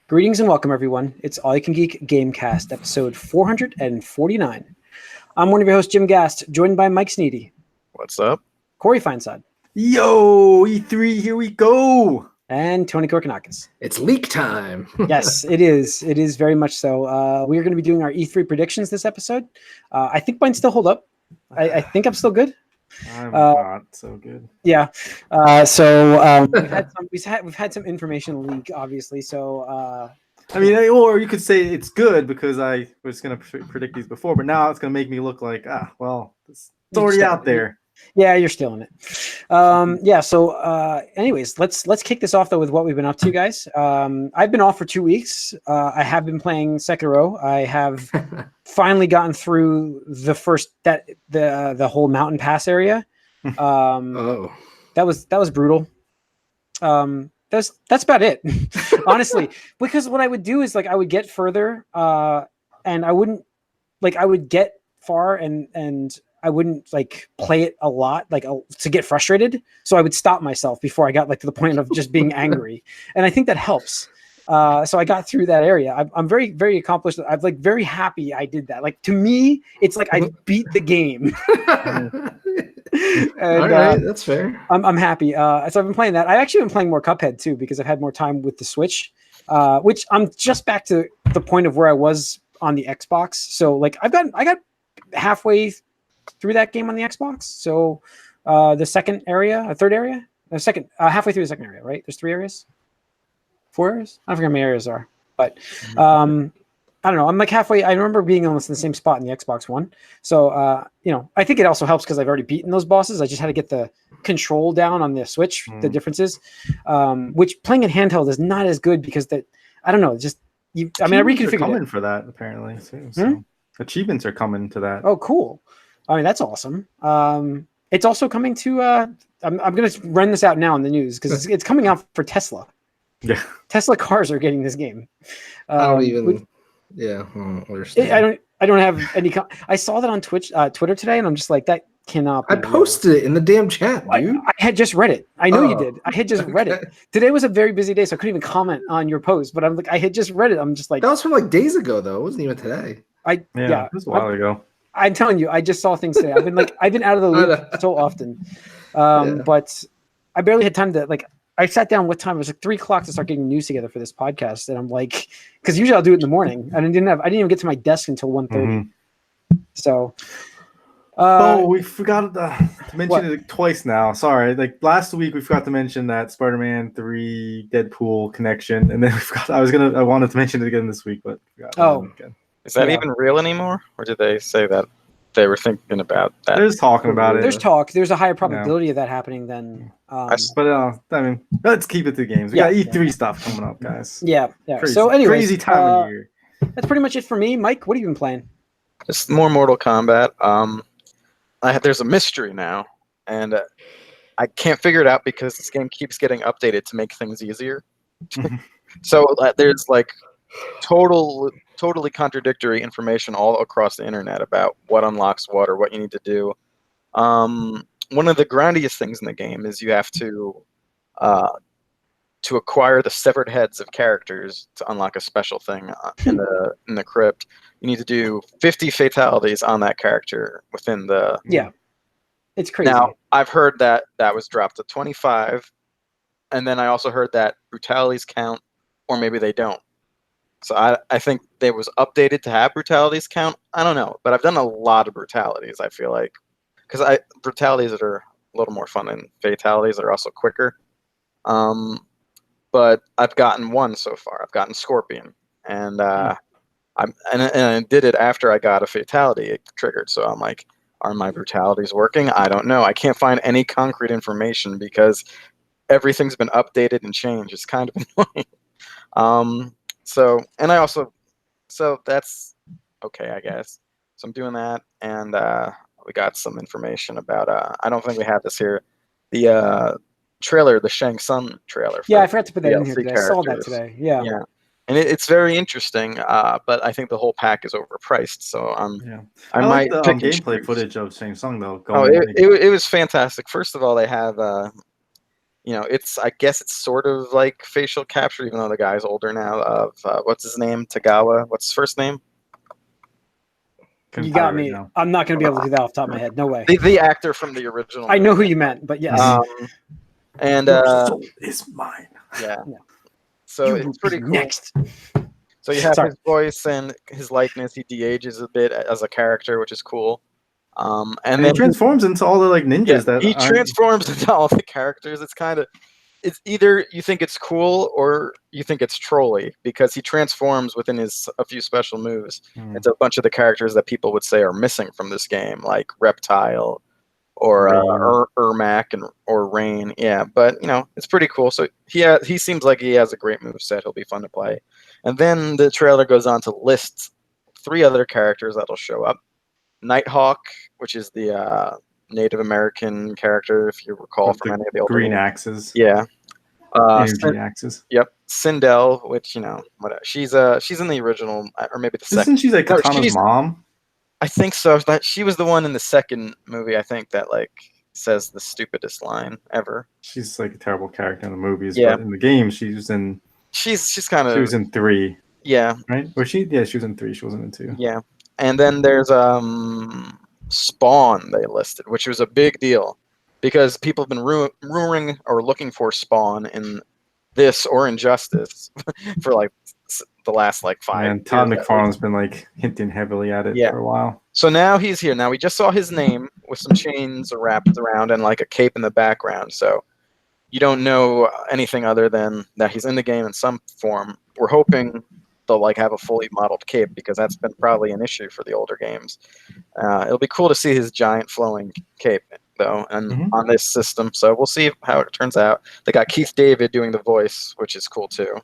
Greetings and welcome, everyone. It's All You Can Geek Gamecast, episode 449. I'm one of your hosts, Jim Gast, joined by Mike Sneedy. What's up? Corey Feinsod. Yo, E3, here we go. And Tony Korkanakis. It's leak time. Yes, it is. It is very much so. We're going to be doing our E3 predictions this episode. I think mine still hold up. I think I'm still good. I'm not so good. Yeah. We've had some information leak, obviously. So I mean, or you could say it's good because I was going to predict these before, but now it's going to make me look like it's already out there. Yeah, you're still in it. Anyways, let's kick this off though with what we've been up to, guys. I've been off for 2 weeks. I have been playing Sekiro. I have finally gotten through the whole mountain pass area. That was brutal. That's about it, honestly. Because what I would do is I would get further, and I would get far and I wouldn't play it a lot, to get frustrated. So I would stop myself before I got to the point of just being angry. And I think that helps. So I got through that area. I'm very, very accomplished. I'm very happy I did that. To me, it's like I beat the game. And, all right, that's fair. I'm happy. So I've been playing that. I've actually been playing more Cuphead too, because I've had more time with the Switch, which I'm just back to the point of where I was on the Xbox. So I got halfway through that game on the Xbox. So the second area, halfway through the second area, right? There's 3 areas, 4 areas. I don't forget how many areas there are, but I don't know. I'm halfway. I remember being almost in the same spot in the Xbox One. So I think it also helps because I've already beaten those bosses. I just had to get the control down on the Switch. The differences, which playing in handheld is not as good because I don't know. I reconfigured it. Coming for that apparently. Too, so. Achievements are coming to that. Oh, cool. I mean, that's awesome. It's also coming to. I'm going to run this out now in the news because it's coming out for Tesla. Yeah, Tesla cars are getting this game. I don't even. Yeah, I don't understand. I don't have any. I saw that on Twitter today, and I'm just like, that cannot be. I posted it in the damn chat, dude. I had just read it. I know you did. I had just read it. Today was a very busy day, so I couldn't even comment on your post. But I'm like, I had just read it. I'm just like, that was from days ago, though. It wasn't even today. It was a while ago. I'm telling you, I just saw things today. I've been out of the loop so often, but I barely had time to I sat down. What time? It was 3 o'clock to start getting news together for this podcast, and I'm like, because usually I'll do it in the morning. I didn't even get to my desk until 1:30. Mm-hmm. So, we forgot to mention it twice now. Sorry, last week we forgot to mention that Spider-Man 3 Deadpool connection, and then I wanted to mention it again this week, but forgot again. Is that even real anymore, or did they say that they were thinking about that? They're just talking about it. There's talk. There's a higher probability of that happening than. Let's keep it to games. We got E3 stuff coming up, guys. Yeah. Crazy, so, anyways, crazy time of year. That's pretty much it for me. Mike, what have you been playing? Just more Mortal Kombat. There's a mystery now, and I can't figure it out because this game keeps getting updated to make things easier. So there's totally contradictory information all across the internet about what unlocks what or what you need to do. One of the grindiest things in the game is you have to acquire the severed heads of characters to unlock a special thing in the crypt. You need to do 50 fatalities on that character within the. Yeah, it's crazy. Now I've heard that was dropped to 25, and then I also heard that brutalities count, or maybe they don't. So I think they was updated to have brutalities count. I don't know, but I've done a lot of brutalities. I feel like because brutalities that are a little more fun than fatalities that are also quicker. But I've gotten one so far. I've gotten Scorpion, and I did it after I got a fatality it triggered. So I'm like, are my brutalities working? I don't know. I can't find any concrete information because everything's been updated and changed. It's kind of annoying. So that's okay, I guess. So I'm doing that, and we got some information about. I don't think we have this here. The trailer, the Shang Tsung trailer. Yeah, I forgot to put that in here today. I saw that today. Yeah. And it's very interesting, but I think the whole pack is overpriced. So I might like the pick gameplay footage of Shang Tsung though. It was fantastic. First of all, they have I guess it's sort of like facial capture, even though the guy's older now. Of what's his name? Tagawa. What's his first name? You got me. I'm not going to be able to do that off the top of my head. No way. The actor from the original. I know who you meant, but yes. And Your soul is mine. Yeah. So it's pretty cool. Next. So you have his voice and his likeness. He de-ages a bit as a character, which is cool. And then he transforms into all the ninjas that he transforms into all the characters. It's either you think it's cool or you think it's trolly, because he transforms within a few special moves into a bunch of the characters that people would say are missing from this game, like Reptile or Ermac or Rain. Yeah, but it's pretty cool. So he seems like he has a great moveset. He'll be fun to play. And then the trailer goes on to list 3 other characters that'll show up. Nighthawk, which is the Native American character, if you recall from any of the old green axes. Yeah. Energy axes. Yep. Sindel, which whatever. She's in the original, or maybe the second. Isn't she like Katana's mom? I think so. She was the one in the second movie, I think, that says the stupidest line ever. She's like a terrible character in the movies, but in the game she was in. She's kind of. She was in 3. Yeah. Right? Was she? Yeah, she was in 3. She wasn't in 2. Yeah. And then there's Spawn they listed, which was a big deal because people have been rumoring or looking for Spawn in this or Injustice for the last 5 years. And Todd McFarlane's been hinting heavily at it for a while. So now he's here. Now we just saw his name with some chains wrapped around and a cape in the background. So you don't know anything other than that he's in the game in some form. We're hoping they'll have a fully modeled cape, because that's been probably an issue for the older games. It'll be cool to see his giant flowing cape though, and on this system. So we'll see how it turns out. They got Keith David doing the voice, which is cool too.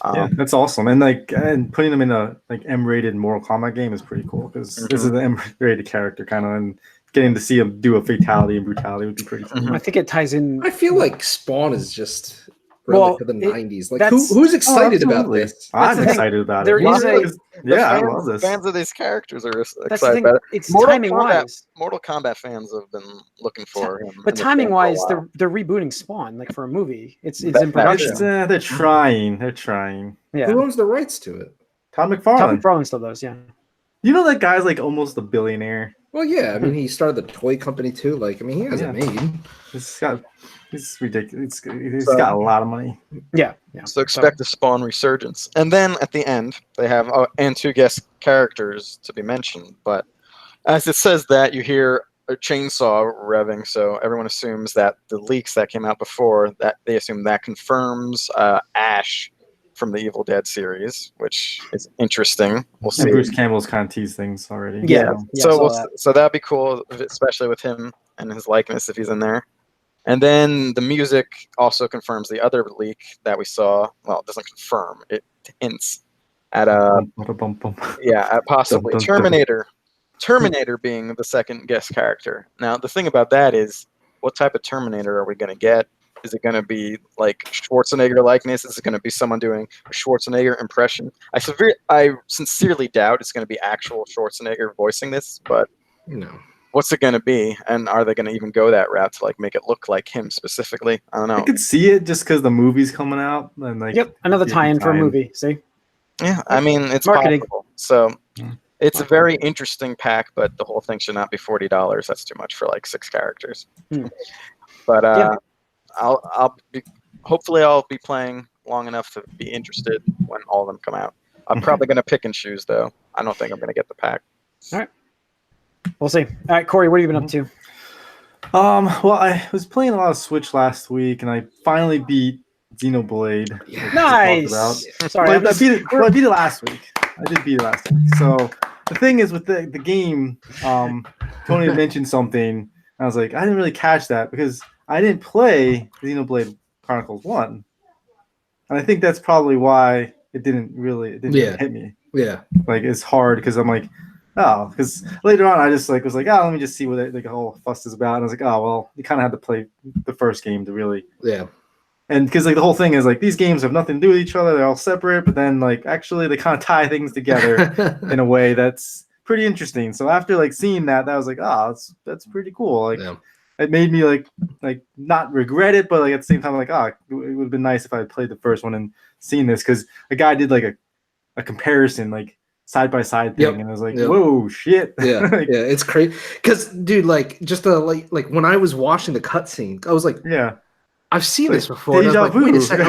Yeah, that's awesome. And and putting them in a M-rated Mortal Kombat game is pretty cool, because this is an M-rated character kind of, and getting to see him do a fatality and brutality would be pretty cool. I think it ties in. I feel like Spawn is just to the 90s. Who's excited about this? I'm excited about it. I love this. Fans of these characters are excited about it. It's timing wise. Mortal Kombat fans have been looking for him. But timing wise, they're rebooting Spawn for a movie. It's in production. They're trying. They're trying. Yeah. Who owns the rights to it? Todd McFarlane. Todd McFarlane still does. Yeah. You know that guy's almost a billionaire. Well, yeah. I mean, he started the toy company too. He has it made. It's ridiculous. He's got a lot of money. Yeah. So expect a Spawn resurgence. And then at the end, they have and 2 guest characters to be mentioned. But as it says that, you hear a chainsaw revving, so everyone assumes that the leaks that came out before, that they assume that confirms Ash from the Evil Dead series, which is interesting. We'll see. And Bruce Campbell's kind of teased things already. Yeah. So that'd be cool, especially with him and his likeness if he's in there. And then the music also confirms the other leak that we saw. Well, it doesn't confirm. It hints at at possibly Terminator. Terminator being the second guest character. Now, the thing about that is, what type of Terminator are we going to get? Is it going to be Schwarzenegger likeness? Is it going to be someone doing a Schwarzenegger impression? I sincerely doubt it's going to be actual Schwarzenegger voicing this, but what's it going to be? And are they going to even go that route to make it look like him specifically? I don't know. I could see it just because the movie's coming out. And another tie-in for a movie. See? Yeah, I mean, it's marketing. Possible. So it's a very interesting pack, but the whole thing should not be $40. That's too much for 6 characters. But hopefully I'll be playing long enough to be interested when all of them come out. I'm probably going to pick and choose, though. I don't think I'm going to get the pack. All right. We'll see. All right, Corey, what have you been up to? Well, I was playing a lot of Switch last week, and I finally beat Xenoblade. Yeah. Nice. Sorry, I beat it last week. I did beat it last week. So the thing is with the game, Tony had mentioned something. I was like, I didn't really catch that because I didn't play Xenoblade Chronicles 1. And I think that's probably why it didn't really hit me. Yeah. It's hard because I'm like, because later on I just was like, let me just see what the whole fuss is about. And I was like, well, you kind of had to play the first game to really. Yeah. And because the whole thing is these games have nothing to do with each other. They're all separate, but then actually they kind of tie things together in a way that's pretty interesting. So after seeing that, I was like, that's pretty cool. it made me like not regret it, but like at the same time, like, it would have been nice if I had played the first one and seen this, because a guy did like a comparison, like side by side thing, and I was like, whoa, shit. Yeah, yeah, it's crazy. Because, dude, like, just like when I was watching the cutscene, I was like, yeah, I've seen like, this before. And I was like, wait a second.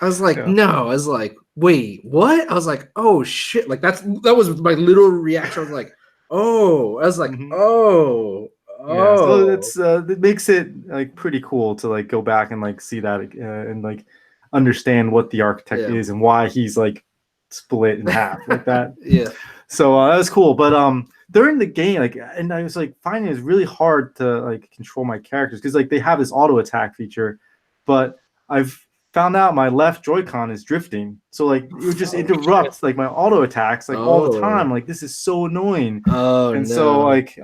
I was like, Yeah. no. I was like, wait, what? I was like, oh shit. Like that was my literal reaction. I was like, oh. I was like, oh. Yeah, so it's it makes it like pretty cool to like go back and like see that and like understand what the architect is and why he's like split in half like that. Yeah. So that was cool. But during the game, like, and I was like finding it's really hard to like control my characters, because like they have this auto attack feature, but I've found out my left Joy-Con is drifting, so like it would just interrupt like my auto attacks like all the time. Like, this is so annoying. So like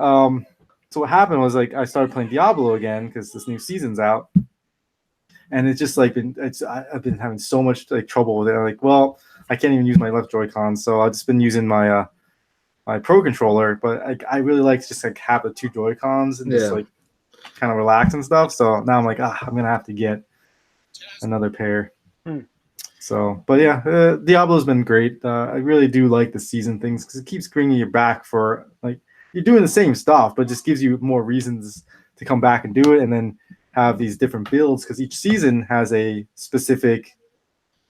so what happened was, like, I started playing Diablo again because this new season's out, and it's just like I've been having so much like trouble with it. I'm like, well, I can't even use my left Joy-Con, so I've just been using my my Pro controller. But I really like to just like have the two Joy-Cons and just like kind of relax and stuff. So now I'm like, I'm gonna have to get another pair. So, but yeah, Diablo's been great. I really do like the season things, because it keeps bringing you back for like, you're doing the same stuff, but just gives you more reasons to come back and do it, and then have these different builds, because each season has a specific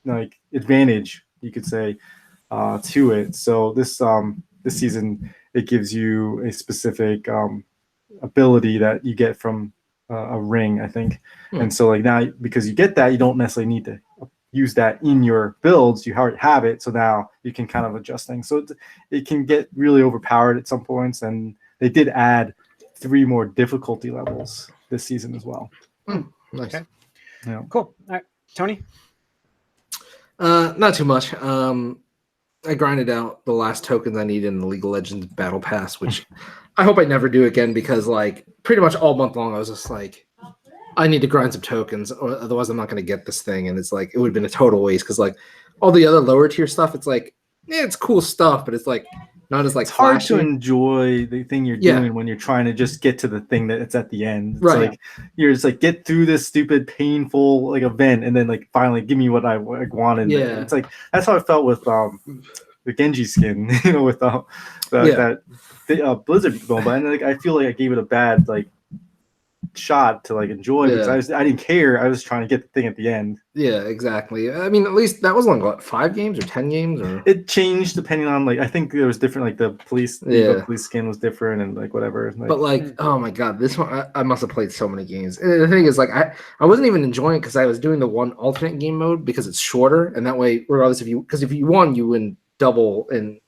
like advantage, you could say, to it. So this season, it gives you a specific ability that you get from a ring, I think. And so like now, because you get that, you don't necessarily need to use that in your builds. You already have it, so now you can kind of adjust things. So it can get really overpowered at some points, and they did add 3 more difficulty levels this season as well. Nice. Okay. Yeah. Cool. All right, Tony. Not too much. I grinded out the last tokens I need in the League of Legends Battle Pass, which I hope I never do again, because like pretty much all month long I was just like, I need to grind some tokens, or otherwise I'm not going to get this thing. And it's like, it would have been a total waste, because like all the other lower tier stuff, it's like, it's cool stuff, but it's like not as like it's hard flashy. to enjoy the thing you're doing when you're trying to just get to the thing that it's at the end. It's like you're just like, get through this stupid painful like event, and then like finally give me what I wanted. Yeah, it's like that's how I felt with the Genji skin, you know, with that Blizzard MOBA, and like I feel like I gave it a bad like shot to like enjoy, because I didn't care. I was trying to get the thing at the end. Yeah, exactly. I mean, at least that was like what, 5 games or 10 games, or it changed depending on like, I think there was different, like the police skin was different, and like whatever. Like, but like, oh my god, this one I must have played so many games. And the thing is, like, I wasn't even enjoying it because I was doing the one alternate game mode, because it's shorter, and that way, regardless if you won, you win double in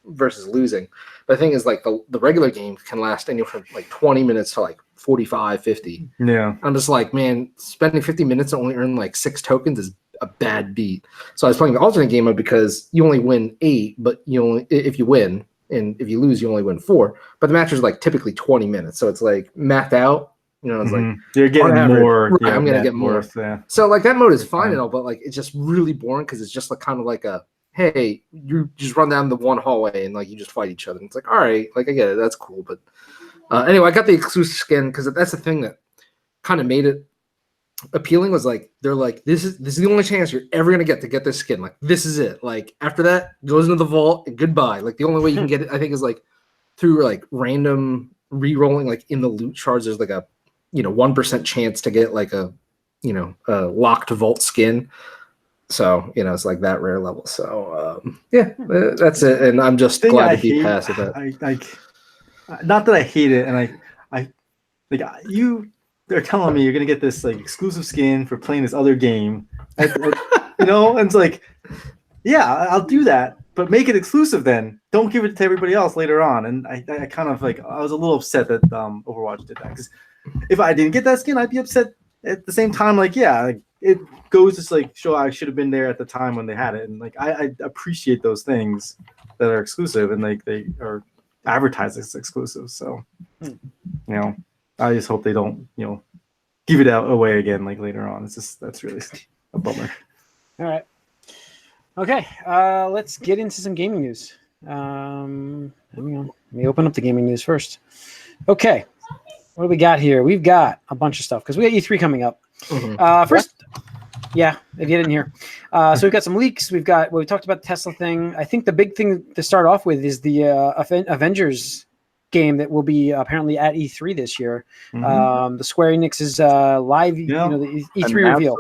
versus losing. But the thing is, like, the regular game can last anywhere from like 20 minutes to like 45, 50. Yeah. I'm just like, man, spending 50 minutes to only earn like 6 tokens is a bad beat. So I was playing the alternate game mode, because you only win 8, but you only, if you win, and if you lose, you only win 4. But the match is like typically 20 minutes. So it's like mapped out. You know, it's like, you're getting more. Right, I'm gonna get more. So like that mode is fine and all, but like it's just really boring, because it's just like kind of like a, hey, you just run down the one hallway and like you just fight each other. And it's like, all right, like I get it, that's cool. But anyway, I got the exclusive skin, because that's the thing that kind of made it appealing, was like, they're like, this is the only chance you're ever gonna get to get this skin. Like, this is it. Like, after that, it goes into the vault and goodbye. Like, the only way you can get it, I think, is like through like random re-rolling, like in the loot shards. There's like a 1% chance to get like a a locked vault skin. So it's like that rare level. So that's it. And I'm just glad to be past it. Not that I hate it, and I like they're telling me you're gonna get this like exclusive skin for playing this other game, and it's like, yeah, I'll do that, but make it exclusive then. Don't give it to everybody else later on. And I kind of like, I was a little upset that Overwatch did that, because if I didn't get that skin, I'd be upset at the same time. Like, yeah, like, it goes to like show I should have been there at the time when they had it, and like I appreciate those things that are exclusive, and like they are advertised as exclusive. So I just hope they don't give it away again like later on. It's just, that's really a bummer. All right. Okay, let's get into some gaming news. Let me open up the gaming news first. Okay, what do we got here? We've got a bunch of stuff because we got E3 coming up. First, yeah, if you didn't hear. So we've got some leaks. We talked about the Tesla thing. I think the big thing to start off with is the Avengers game that will be apparently at E3 this year. The Square Enix's live, the E3 reveal.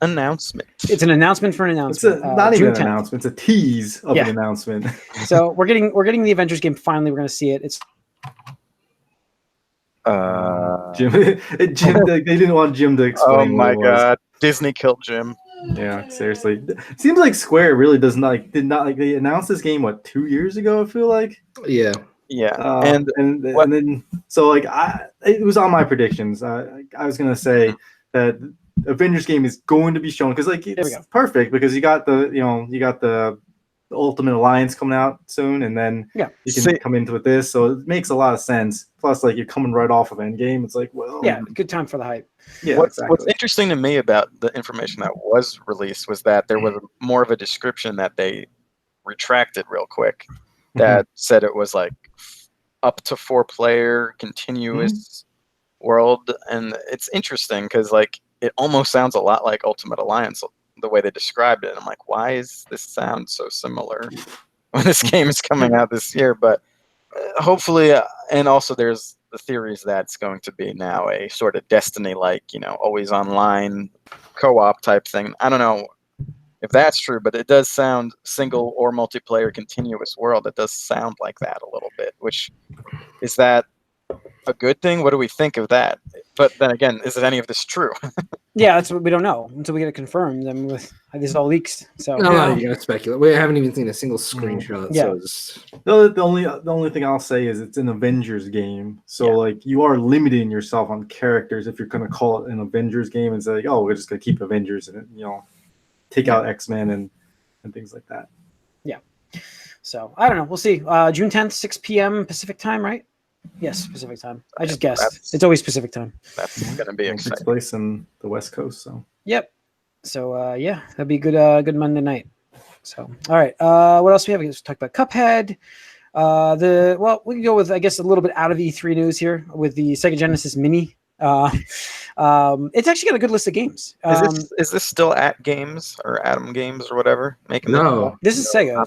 Announcement. It's an announcement for an announcement. It's not even June an 10th. announcement. It's a tease of an announcement. So we're getting the Avengers game. Finally, we're going to see it. It's Jim. They didn't want Jim to explain. Oh my god, Disney killed Jim. Yeah, seriously. It seems like Square really did not like. They announced this game 2 years ago. I feel like. Yeah. Yeah, and then so like it was on my predictions. I was gonna say that Avengers game is going to be shown because like it's perfect because you got the Ultimate Alliance coming out soon, and then you can come into with this, so it makes a lot of sense. Plus, like you're coming right off of Endgame, it's like good time for the hype. Yeah, what's interesting to me about the information that was released was that there was more of a description that they retracted real quick that said it was like up to 4-player continuous world, and it's interesting because like it almost sounds a lot like Ultimate Alliance the way they described it. And I'm like, why is this sound so similar when this game is coming out this year? But hopefully, and also there's the theories that it's going to be now a sort of Destiny like always online co-op type thing. I don't know if that's true, but it does sound single or multiplayer continuous world. It does sound like that a little bit, which is that a good thing? What do we think of that? But then again, is any of this true? Yeah, that's what we don't know until we get it confirmed. I mean, this is all leaks. So no, you're gonna speculate. We haven't even seen a single screenshot. Yeah. So the only thing I'll say is it's an Avengers game, so like you are limiting yourself on characters if you're gonna call it an Avengers game and say like, oh, we're just gonna keep Avengers in it, take out X-Men and things like that. Yeah. So I don't know. We'll see. June 10th, 6 p.m. Pacific time, right? Yes, Pacific time. I just guessed. It's always Pacific time. That's going to be exciting. It takes place in the West Coast, so. Yep. So that'd be a good Monday night. So all right. What else do we have? We just talked about Cuphead. We can go with I guess a little bit out of E3 news here with the Sega Genesis Mini. It's actually got a good list of games. Is this still at Games or Atom Games or whatever? This is Sega.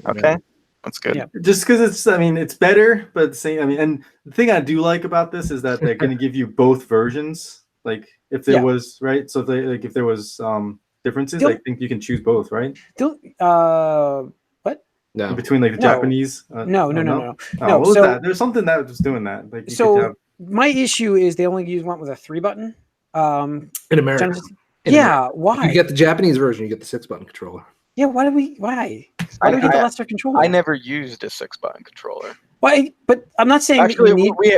Okay. That's good. Yeah. Just because it's better, but and the thing I do like about this is that they're going to give you both versions. Like if there was right, so if there was differences, I think you can choose both, right? What? No. Between like the Japanese. No. What was that? There's something that was doing that. Like my issue is they only use one with a 3-button. In America. Why? You get the Japanese version, you get the 6-button controller. Yeah, why do we get the lesser controller? I never used a 6-button controller. Why? But I'm not saying actually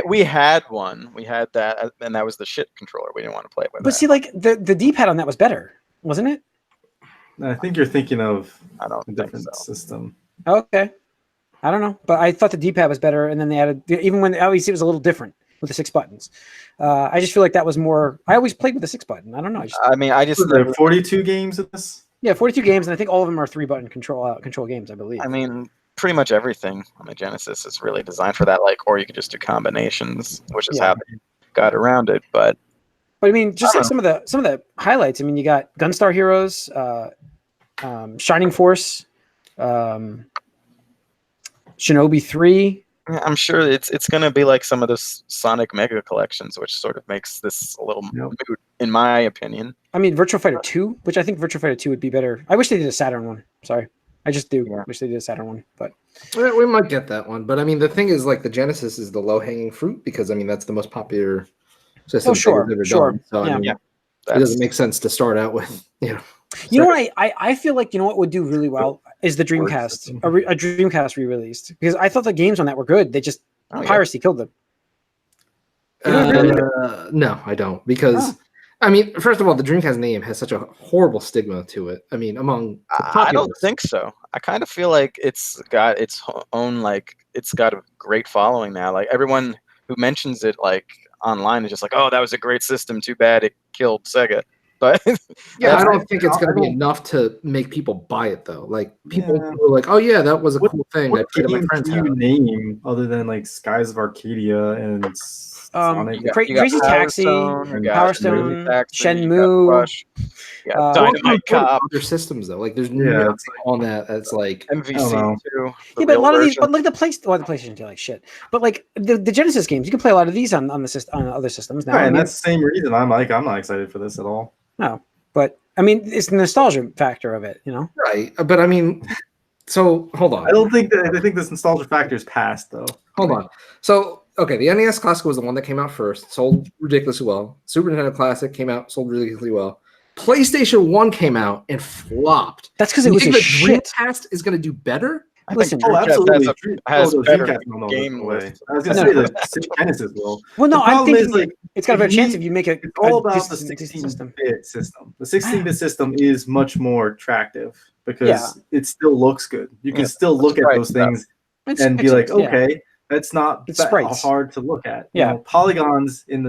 we had one. We had that, and that was the shit controller. We didn't want to play with. But see, like the D-pad on that was better, wasn't it? I think you're thinking of a different system. Okay, I don't know, but I thought the D-pad was better, and then they added even when obviously it was a little different with the 6 buttons. I just feel like that was more. I always played with the 6-button. I don't know. There are 42 games of this. Yeah, 42 games, and I think all of them are 3-button control games, I believe. I mean, pretty much everything on the Genesis is really designed for that. Like, or you could just do combinations, which is how they got around it. But I mean, just like some of the highlights. I mean, you got Gunstar Heroes, Shining Force, Shinobi 3. I'm sure it's going to be like some of those Sonic Mega Collections, which sort of makes this a little moot, in my opinion. I mean, Virtua Fighter 2, which I think Virtua Fighter 2 would be better. I wish they did a Saturn one. Sorry. I just do wish they did a Saturn one. But we might get that one. But I mean, the thing is, like, the Genesis is the low-hanging fruit because, I mean, that's the most popular system they've ever done. So, I mean, it doesn't make sense to start out with, You know what? I feel like, what would do really well is the Dreamcast, a Dreamcast re-released, because I thought the games on that were good. They just piracy killed them. No, I don't, because I mean, first of all, the Dreamcast name has such a horrible stigma to it. I mean, among I don't think so. I kind of feel like it's got its own, like, it's got a great following now. Like, everyone who mentions it, like, online is just like, oh, that was a great system. Too bad it killed Sega. But Yeah, I that's- don't think it's going to be enough to make people buy it though. Like people were like, "Oh yeah, that was a cool thing." I What played at my games friend's do you house. name other than like Skies of Arcadia and Sonic? you got Crazy Power Taxi, Stone, you got Power Crazy Stone, Taxi, you got Shenmue. Rush, you got Uh, Dynamite Cop, Other systems though, like there's Yeah, nothing it's on that that's like I don't MVC know. too. yeah, but a lot of these, but like the PlayStation 2 like shit. But like the Genesis games, you can play a lot of these on on other systems now. Right, I and mean, that's the same reason I'm not excited for this at all. no, but I mean, it's the nostalgia factor of it, you know. right. But I mean, so hold on. I think this nostalgia factor is past though. Hold on. So, okay, the NES Classic was the one that came out first, sold ridiculously well. Super Nintendo Classic came out, sold ridiculously well. PlayStation 1 came out and flopped. That's because You it was think a the shit. Dreamcast is going to do better? I Listen, think Oh, Dreamcast absolutely. has the better Dreamcast will know game this way. lists. I was gonna No, say no. the Genesis will. Well, no, The I'm problem is, thinking like, it's got a if better you chance need- if you make It's all about the decent 16-bit system. system. The 16-bit system is much more attractive because it still looks good. You can Yeah, still look at right, those things It's and be like, pictures, yeah. okay, that's not It's that sprites. hard to look at. Yeah. You know, polygons in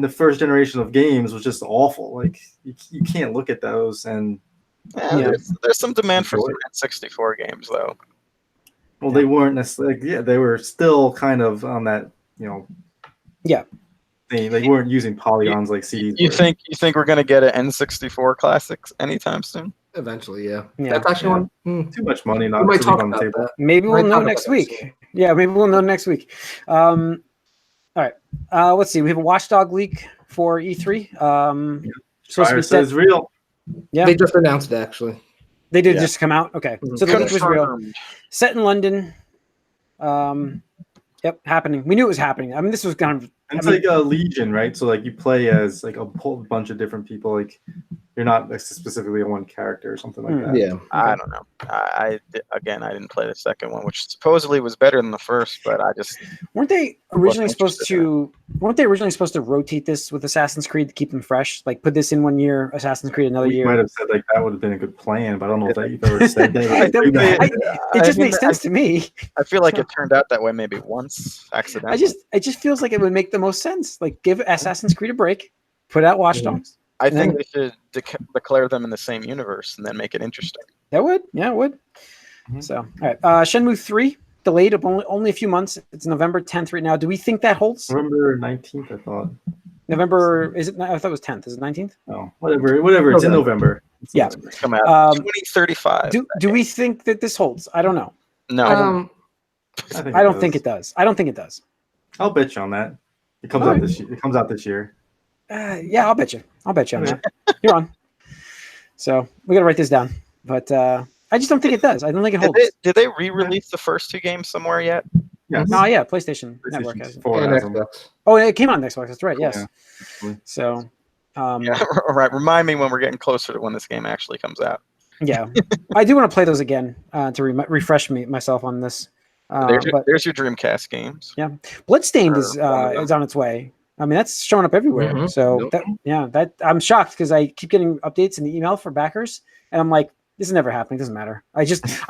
the first generation of games was just awful. Like you can't look at those and Yeah. There's some demand for Enjoy some N64 games though. well, they weren't necessarily. They were still kind of on that. Yeah. Thing. They weren't using polygons like CDs. You were. think we're gonna get an N64 classics anytime soon? Eventually, yeah. Yeah. That's actually one. Too much money not We might to talk leave on the about table. that. Maybe we'll Might know talk next about that week. Yeah, maybe we'll know next week. All right. Let's see. We have a Watchdog leak for E3. Supposed to Fryer be says real. Yeah. They just announced it actually. They did Yeah. just come out. Okay. Mhm. So the leak was real. Confirmed. Set in London. Yep, happening. We knew it was happening. I mean, this was kind of. It's I mean, like a legion, right? So like you play as like a whole bunch of different people. Like you're not like, specifically one character or something like that. Yeah. I don't know. I didn't play the second one, which supposedly was better than the first, but I just weren't they originally Wasn't supposed interested in to? Weren't they originally supposed to rotate this with Assassin's Creed to keep them fresh? Like put this in 1 year, Assassin's Creed another We year. might have said like that would have been a good plan, but I don't know if that you've ever said that. It just makes sense to me. I feel like it turned out that way maybe once accidentally. It just feels like it would make the most sense. Like give Assassin's Creed a break, put out Watch Dogs. I think they should declare them in the same universe and then make it interesting. That would, yeah, it would. Mhm. So, all right, Shenmue 3 delayed of only a few months. It's November 10th right now. Do we think that holds? November 19th, I thought. November is it? I thought it was 10th. Is it 19th? Oh, whatever. It's in November. It's Yeah. November. Come out 2035. Do we think that this holds? I don't know. No, I don't think it does. I don't think it does. I'll bet you on that. It comes All out right. this year. It comes out this year. Yeah, I'll bet you. I'll bet you on that. You're on. So we got to write this down. But I just don't think it does. I don't think it holds. did they re-release the first two games somewhere yet? Yes. Oh yeah, PlayStation Network PlayStation has it. 4 And has them. Xbox. Oh, it came on Xbox. That's right. Yes. Yeah. So, Yeah, all right. Remind me when we're getting closer to when this game actually comes out. yeah, I do want to play those again to refresh myself on this. There's But your Dreamcast games. Bloodstained Or is one of them. on its way. I mean, that's showing up everywhere. Mhm. So Yep. that I'm shocked because I keep getting updates in the email for backers, and I'm like, this is never happening. It doesn't matter. I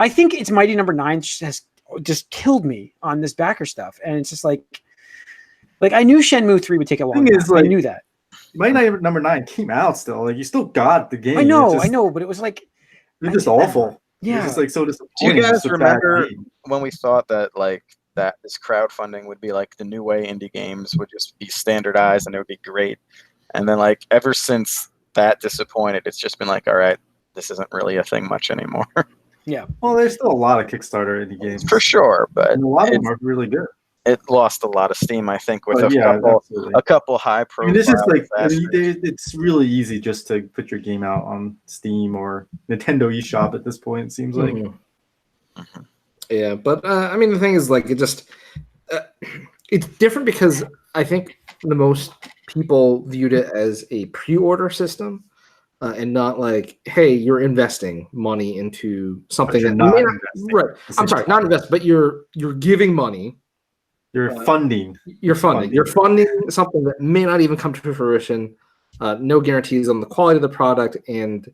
think it's Mighty Number 9 has just killed me on this backer stuff, and it's just like I knew Shenmue 3 would take a long Thing time. is, like, I knew that. Might Not Number 9 came out still. Like you still got the game. I know, It's just, but it was like, It's just awful. yeah. It's just like so Do disappointing. you guys It's just a bad remember game. when we thought that that this crowdfunding would be like the new way indie games would just be standardized and it would be great? And then ever since that disappointed, it's just been like, all right, this isn't really a thing much anymore. Well, there's still a lot of Kickstarter indie games For sure, but and a lot of them are really good. it lost a lot of steam, I think, with Absolutely. a couple high I profile. mean, this is disasters. it's really easy just to put your game out on Steam or Nintendo eShop at this point. It seems like Mhm. Mhm. Yeah, but I mean, the thing is, it just it's different because I think the most people viewed it as a pre-order system and not like, hey, you're investing money into something you're that not you may not, investing. right. I'm sorry, not invest, but you're giving money. you're funding. You're funding. You're funding something that may not even come to fruition. No guarantees on the quality of the product, and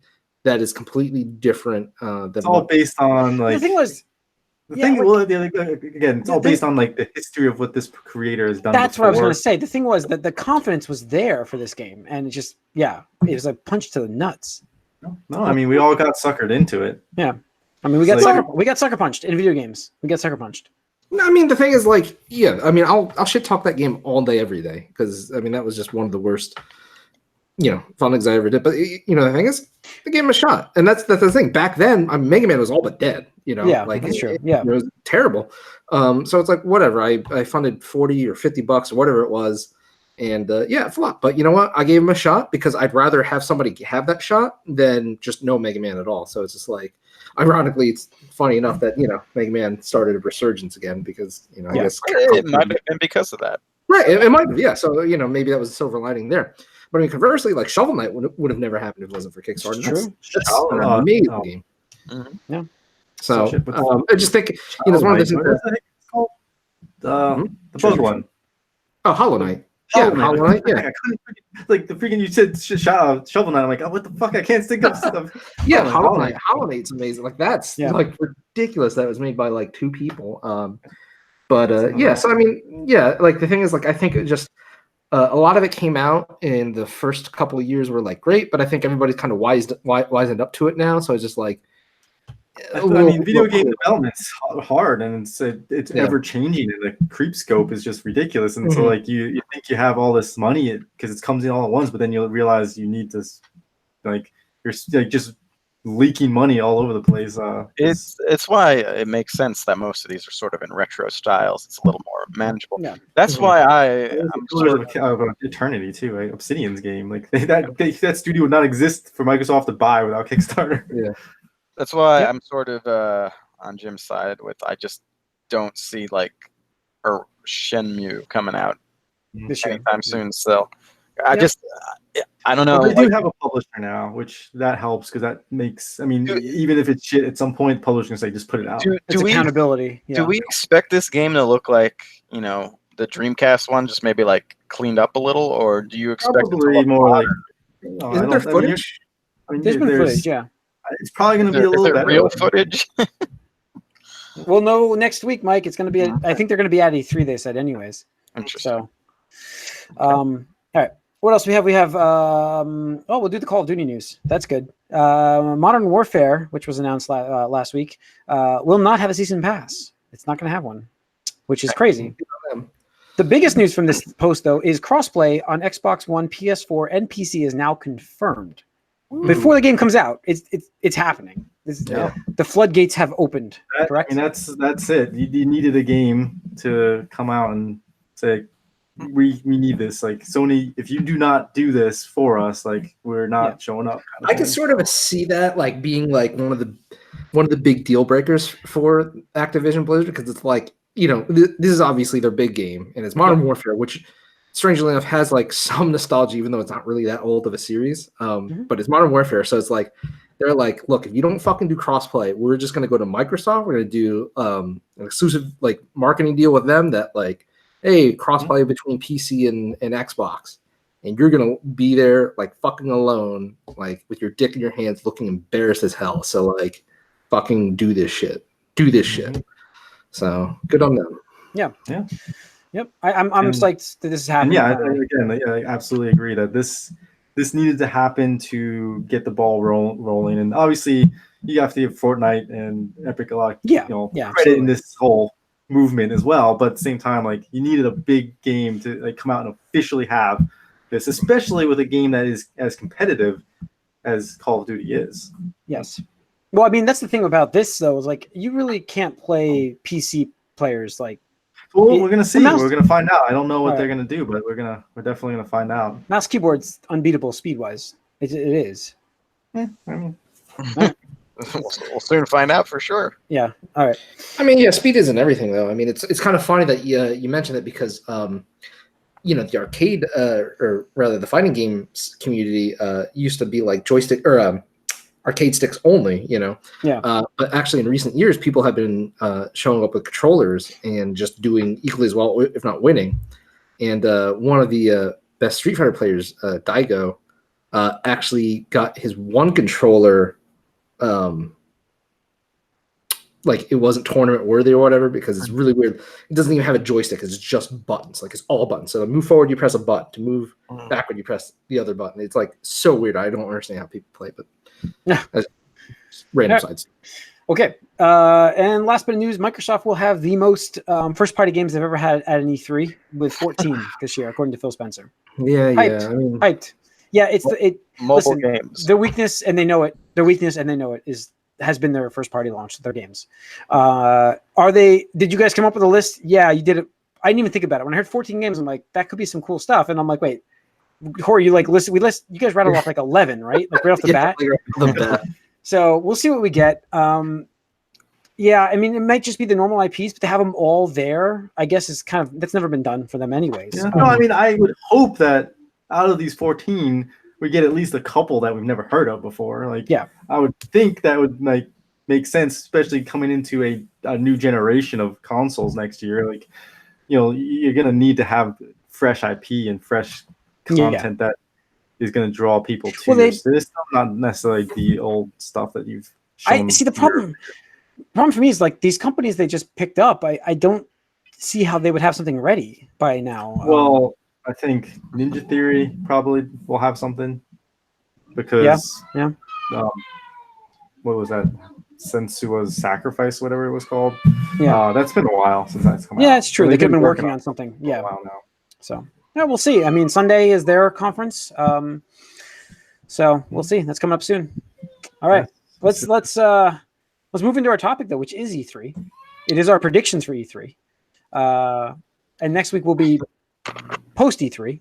that is completely different than It's all based on the like thing was, The Yeah, thing, like- well, again, it's all the- based on like the history of what this creator has done. That's what I was before. going to say. The thing was that the confidence was there for this game, and it just, it was a punch to the nuts. No, I mean, we all got suckered into it. Yeah, I mean, we got It's like- sucker punched in video games. We got sucker punched. No, I mean, the thing is, like, yeah, I mean, I'll shit talk that game all day, every day, because I mean, that was just one of the worst, fun things I ever did. But the thing is, the game was shot, and that's the thing. Back then, Mega Man was all but dead. Yeah, like that's true. it was terrible. So it's like whatever. I funded $40 or $50 or whatever it was, and it flopped. But you know what? I gave him a shot because I'd rather have somebody have that shot than just no Mega Man at all. So it's just like, ironically, it's funny enough that Mega Man started a resurgence again because I guess It might have been because of that. right. It might have, yeah. So maybe that was a silver lining there. But I mean, conversely, like Shovel Knight would have never happened if it wasn't for Kickstarter. True. That's an amazing game. Mhm. Yeah. So Shit, what the- I just think it's one of those. What is that called? The bug one. Oh, Hollow Knight. Yeah, Hollow Knight. Yeah, I couldn't like the freaking you said Shovel Knight. I'm like, oh, what the fuck? I can't think of stuff. yeah. Hollow Hollow Knight. Knight. Hollow Knight's amazing. Like that's like ridiculous. That was made by like 2 people. But yeah. So I mean, yeah. Like the thing is, like I think it just a lot of it came out in the first couple of years were like great, but I think everybody's kind of wisened up to it now. So it's just like. I mean, video game development's hard, and it's ever changing, and the creep scope is just ridiculous. And so, like, you think you have all this money because it comes in all at once, but then you'll realize you need this, like, you're like just leaking money all over the place. It's why it makes sense that most of these are sort of in retro styles. It's a little more manageable. Yeah. That's why I'm of Eternity too, right? Obsidian's game, like that studio would not exist for Microsoft to buy without Kickstarter. Yeah. That's why I'm sort of on Jim's side with I just don't see like a Shenmue coming out This year. anytime soon. So I don't know. Well, they do have a publisher now, which that helps because that makes. I mean, even if it's shit, at some point, the publisher can say just put it out. It's accountability. Yeah. Do we expect this game to look like the Dreamcast one, just maybe like cleaned up a little, or do you expect it to Probably look more like? Isn't there footage? There's been footage, yeah. It's probably going to be a little better. Real footage? We'll know next week, Mike. It's going to be. I think they're going to be at E3. They said, anyways. Interesting. So, all right. What else we have? We have. We'll do the Call of Duty news. That's good. Modern Warfare, which was announced last week, will not have a season pass. It's not going to have one, which is crazy. The biggest news from this post, though, is crossplay on Xbox One, PS4, and PC is now confirmed. Before the game comes out, it's happening. The floodgates have opened. Correct. I mean, that's it. You needed a game to come out and say, we need this. Like Sony, if you do not do this for us, like we're not showing up. I can sort of see that like being like one of the big deal breakers for Activision Blizzard because it's like this is obviously their big game and it's Modern Warfare, which strangely enough has like some nostalgia, even though it's not really that old of a series. But it's Modern Warfare, so it's like they're like, look, if you don't fucking do crossplay, we're just gonna go to Microsoft. We're gonna do an exclusive like marketing deal with them that like, hey, crossplay between PC and Xbox, and you're gonna be there like fucking alone, like with your dick in your hands, looking embarrassed as hell. So like, fucking do this shit. Shit. So good on them. Yeah. Yep, I'm psyched that this is happening. I absolutely agree that this needed to happen to get the ball rolling, and obviously you have to give Fortnite and Epic a lot, credit in this whole movement as well. But at the same time, like you needed a big game to like come out and officially have this, especially with a game that is as competitive as Call of Duty is. Yes. Well, I mean that's the thing about this though is like you really can't play PC players like. Well, we're gonna see. We're gonna find out. I don't know what they're gonna do, but we're definitely gonna find out. Mouse keyboard's unbeatable speed wise. It is. I mean, we'll soon find out for sure. Yeah. All right. I mean, speed isn't everything though. I mean, it's kind of funny that you mentioned it because the arcade or rather the fighting games community used to be like joystick or arcade sticks only, but actually in recent years, people have been showing up with controllers and just doing equally as well, if not winning. And one of the best Street Fighter players, Daigo, actually got his one controller like it wasn't tournament worthy or whatever, because it's really weird. It doesn't even have a joystick. It's just buttons. Like it's all buttons. So to move forward, you press a button. To move backward, you press the other button. It's like so weird. I don't understand how people play, but that's random sides. Okay. And last bit of news, Microsoft will have the most first-party games they've ever had at an E3 with 14 this year, according to Phil Spencer. Yeah, hyped. yeah. I mean, hyped. Yeah, it's mobile games. Their weakness, and they know it. Their weakness, and they know it, has been their first-party launch, their games. Did you guys come up with a list? Yeah, you did it. I didn't even think about it. When I heard 14 games, I'm like, that could be some cool stuff. And I'm like, wait, Corey, you like listen? You guys rattled off like 11, right? Like right off the bat. So we'll see what we get. Yeah, I mean, it might just be the normal IPs, but to have them all there, I guess is kind of, that's never been done for them anyways. Yeah, no, I mean, I would hope that out of these 14, we get at least a couple that we've never heard of before. Like, yeah, I would think that would like make sense, especially coming into a new generation of consoles next year. Like, you know, you're gonna need to have fresh IP and fresh content that is gonna draw people to your system, not necessarily the old stuff that you've shown. I see the problem. Problem for me is like these companies they just picked up. I don't see how they would have something ready by now. Well, I think Ninja Theory probably will have something because what was that? Sensua's Sacrifice, whatever it was called. Yeah, that's been a while since that's come out. Yeah, it's true. They could have been working on something. Yeah, a while now. So yeah, we'll see. I mean, Sunday is their conference, so we'll see. That's coming up soon. All right, let's move into our topic though, which is E3. It is our predictions for E3, and next week will be post E3.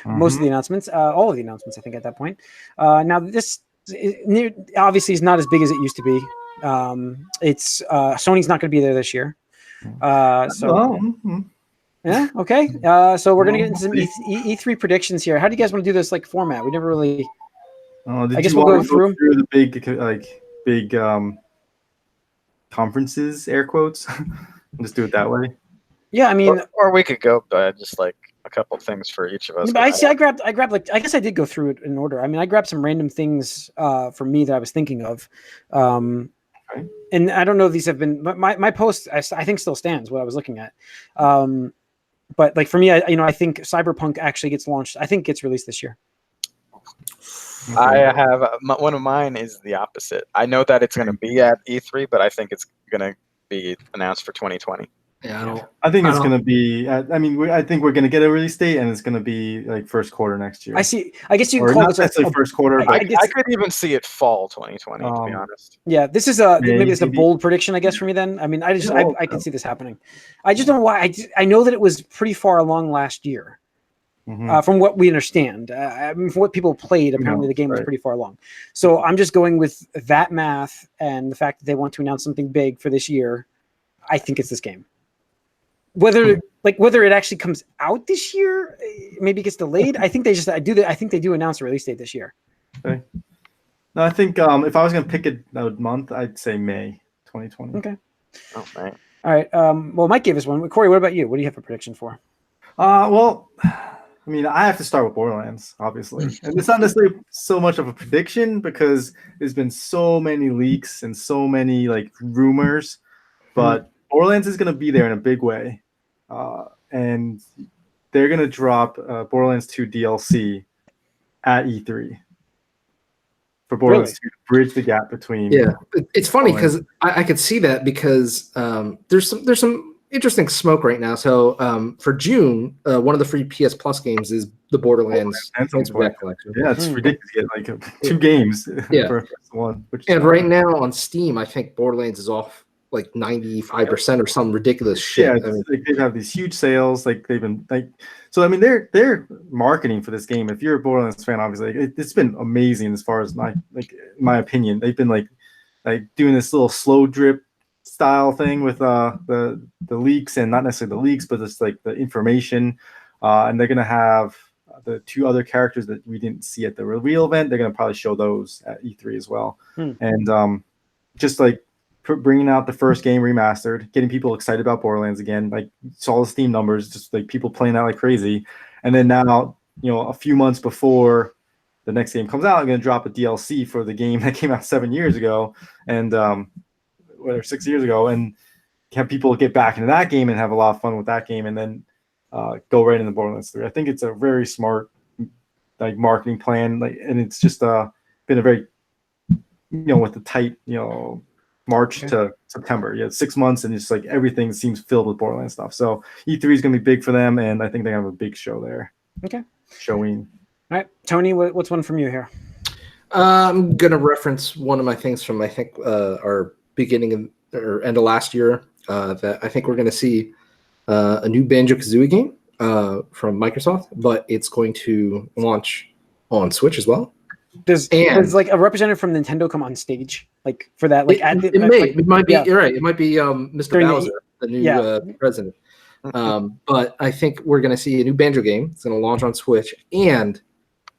Most of the announcements, all of the announcements, I think, at that point. Now this obviously is not as big as it used to be. It's Sony's not going to be there this year. Yeah, okay. So we're going to get into some E3 predictions here. How do you guys want to do this like format? We never really. I guess we'll go through the big conferences, air quotes. Just do it that way. Yeah, I mean, or we could go by just like a couple things for each of us. But I grabbed like, I guess I did go through it in order. I mean, I grabbed some random things for me that I was thinking of. And I don't know if these have been, my post, I think still stands what I was looking at. But like for me, I think Cyberpunk actually gets launched. I think it gets released this year. I have one of mine is the opposite. I know that it's going to be at E3, but I think it's going to be announced for 2020. Yeah, I think it's going to be. I mean, I think we're going to get a release date, and it's going to be like first quarter next year. I see. I guess you can call this first quarter. I could even see it fall 2020. To be honest. Yeah, this is maybe it's a bold prediction, I guess, for me. Then I mean, I can see this happening. I just don't know why. I know that it was pretty far along last year. From what we understand, I mean, from what people played, apparently the game was pretty far along. So I'm just going with that math and the fact that they want to announce something big for this year. I think it's this game. Whether it actually comes out this year, maybe it gets delayed. I think they do announce a release date this year. Okay. No, I think if I was going to pick a month, I'd say May 2020. Okay. Oh, man. All right. Well, Mike gave us one. Corey, what about you? What do you have a prediction for? Well, I mean, I have to start with Borderlands, obviously. And it's not necessarily so much of a prediction because there's been so many leaks and so many like rumors, but Borderlands is going to be there in a big way. And they're going to drop Borderlands 2 DLC at E3 for Borderlands 2 to bridge the gap between. Yeah, it's funny because I could see that because there's some interesting smoke right now. So for June, one of the free PS Plus games is the Borderlands collection. Yeah, it's ridiculous to get like 2 games for one. And right now on Steam, I think Borderlands is off like 95% or some ridiculous shit. Yeah, like they have these huge sales. Like they've been like, so I mean, they're marketing for this game. If you're a Borderlands fan, obviously, it's been amazing as far as my opinion. They've been like doing this little slow drip style thing with the leaks, and not necessarily the leaks, but just like the information. And they're gonna have the 2 other characters that we didn't see at the reveal event. They're gonna probably show those at E3 as well. And just like bringing out the first game remastered, getting people excited about Borderlands again. Like saw the Steam numbers, just like people playing that like crazy. And then now, a few months before the next game comes out, I'm gonna drop a DLC for the game that came out 7 years ago. And whether 6 years ago, and have people get back into that game and have a lot of fun with that game, and then go right into Borderlands 3. I think it's a very smart like marketing plan, like, and it's just been a very with the tight March to September. 6 months, and it's like everything seems filled with Borderlands stuff. So E3 is going to be big for them, and I think they have a big show there. Okay. Showing. All right, Tony, what's one from you here? I'm gonna reference one of my things from I think our beginning or end of last year that I think we're gonna see a new Banjo-Kazooie game from Microsoft, but it's going to launch on Switch as well. Does like a representative from Nintendo come on stage like for that? Like it might be. You're right. It might be Mr. Bowser, the new president. But I think we're going to see a new Banjo game. It's going to launch on Switch, and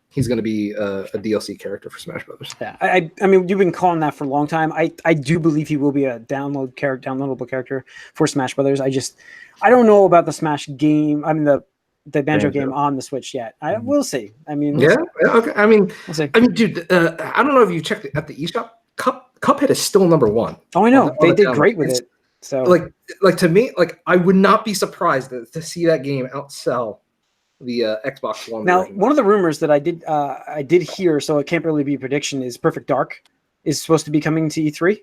he's going to be a DLC character for Smash Brothers. Yeah, I mean, you've been calling that for a long time. I do believe he will be a downloadable character for Smash Brothers. I don't know about the Smash game. I mean the Banjo game on the Switch yet. We'll see. I mean, okay. I mean, we'll see. I mean, dude, I don't know if you checked at the eShop. Cuphead is still number one. Oh, I know. They did great with it. So, like to me, like I would not be surprised to see that game outsell the Xbox One. Now, one of the rumors that I did hear, so it can't really be a prediction, is Perfect Dark is supposed to be coming to E3.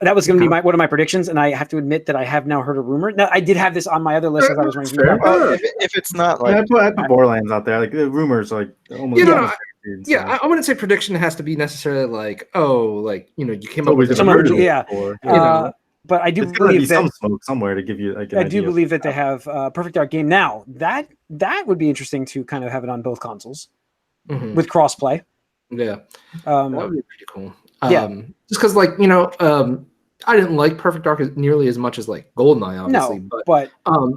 That was going to be one of my predictions, and I have to admit that I have now heard a rumor. Now, I did have this on my other list as I was ranking. If it's not like I put Borderlands out there, like the rumors, like almost. I wouldn't say prediction has to be necessarily like, you came up with some but I do believe that some smoke somewhere to give you like. I do believe that they have Perfect Dark game now. That would be interesting to kind of have it on both consoles with crossplay. Yeah, that would be pretty cool. Just because, I didn't like Perfect Dark nearly as much as like GoldenEye, obviously. No, but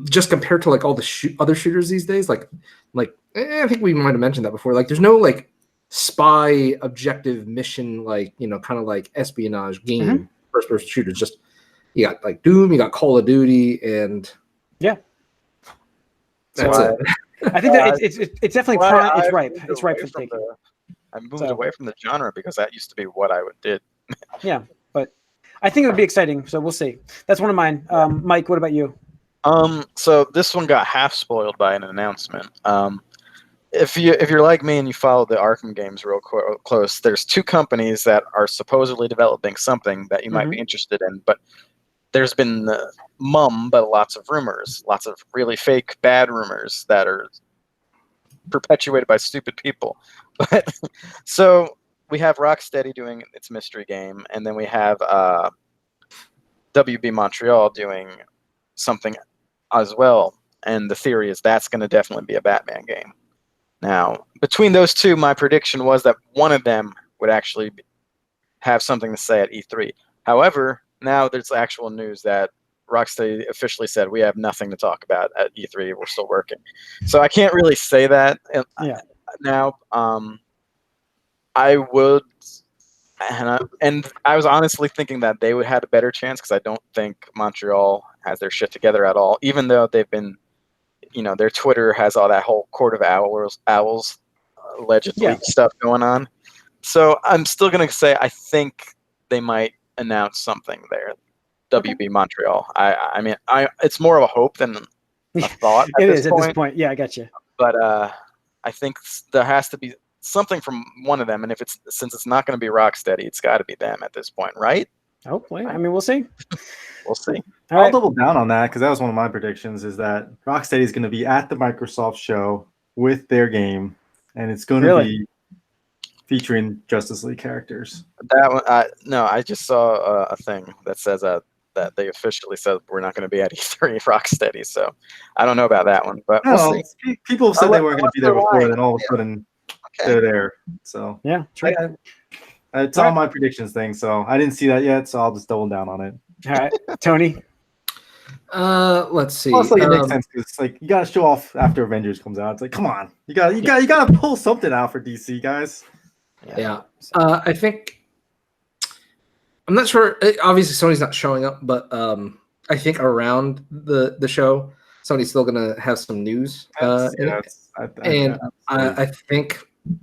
just compared to like all the other shooters these days, like I think we might have mentioned that before. Like, there's no like spy objective mission, kind of like espionage game first person shooters. Just you got like Doom, you got Call of Duty, and that's it. I think that it's definitely it's ripe. It's ripe for taking. I moved away from the genre because that used to be what I did. Yeah, but I think it would be exciting. So we'll see. That's one of mine. Mike, what about you? So this one got half spoiled by an announcement. If you're like me and you follow the Arkham games real close, there's two companies that are supposedly developing something that you might be interested in, but there's been but lots of rumors, lots of really fake bad rumors that are perpetuated by stupid people. But so we have Rocksteady doing its mystery game, and then we have WB Montreal doing something as well. And the theory is that's going to definitely be a Batman game. Now, between those two, my prediction was that one of them would actually have something to say at E3. However, now there's actual news that Rocksteady officially said we have nothing to talk about at E3. We're still working. So I can't really say that now. I would, and I was honestly thinking that they would have a better chance because I don't think Montreal has their shit together at all, even though they've been, their Twitter has all that whole Court of Owls allegedly stuff going on. So I'm still going to say I think they might announce something there. WB Montreal. I mean, it's more of a hope than a thought. At this point. Yeah, I got you. But I think there has to be something from one of them, and since it's not going to be Rocksteady, it's got to be them at this point, right? Hopefully. I mean, we'll see. We'll see. I'll double down on that because that was one of my predictions. Is that Rocksteady is going to be at the Microsoft show with their game, and it's going to be featuring Justice League characters. That one, no, I just saw a thing that says that they officially said we're not going to be at E3 Rocksteady. So I don't know about that one, but we'll see. People have said they weren't going to be there before, and then all of a sudden they're there. So yeah, true. It's on my predictions thing. So I didn't see that yet, so I'll just double down on it. All right, Tony. Let's see. Well, it makes sense because it's like you got to show off after Avengers comes out. It's like, come on, you got to pull something out for DC guys. Yeah. I think I'm not sure. Obviously, Sony's not showing up, but I think around the show, Sony's still gonna have some news. I think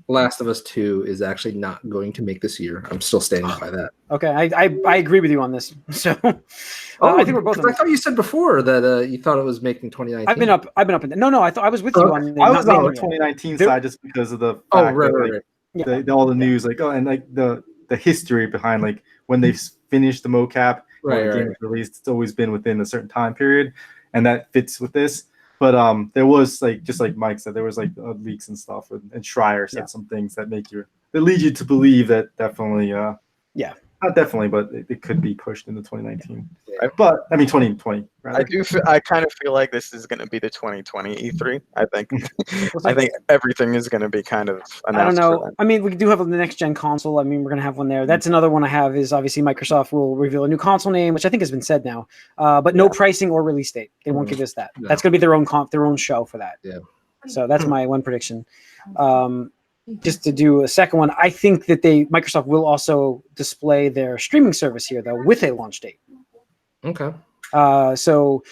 Last of Us 2 is actually not going to make this year. I'm still standing by that. Okay, I agree with you on this. So I think we're both. I thought you said before that you thought it was making 2019. I've been up in no. I thought I was with you on. I was on the 2019 side just because of the fact right. That, all the news, like and like the history behind like when they finished the mocap, when the game was released. It's always been within a certain time period, and that fits with this. But there was like just like Mike said, there was like leaks and stuff, and Schreier said some things that lead you to believe that definitely not definitely, but it could be pushed into 2019. But I mean 2020. Rather. I kind of feel like this is going to be the 2020 E3. I think everything is going to be kind of announced. I don't know. I mean, we do have the next gen console. I mean, we're going to have one there. That's another one I have. Is obviously Microsoft will reveal a new console name, which I think has been said now, but no pricing or release date. They won't give us that. No. That's going to be their own show for that. Yeah. So that's my one prediction. Just to do a second one, I think that Microsoft will also display their streaming service here though with a launch date. Okay. So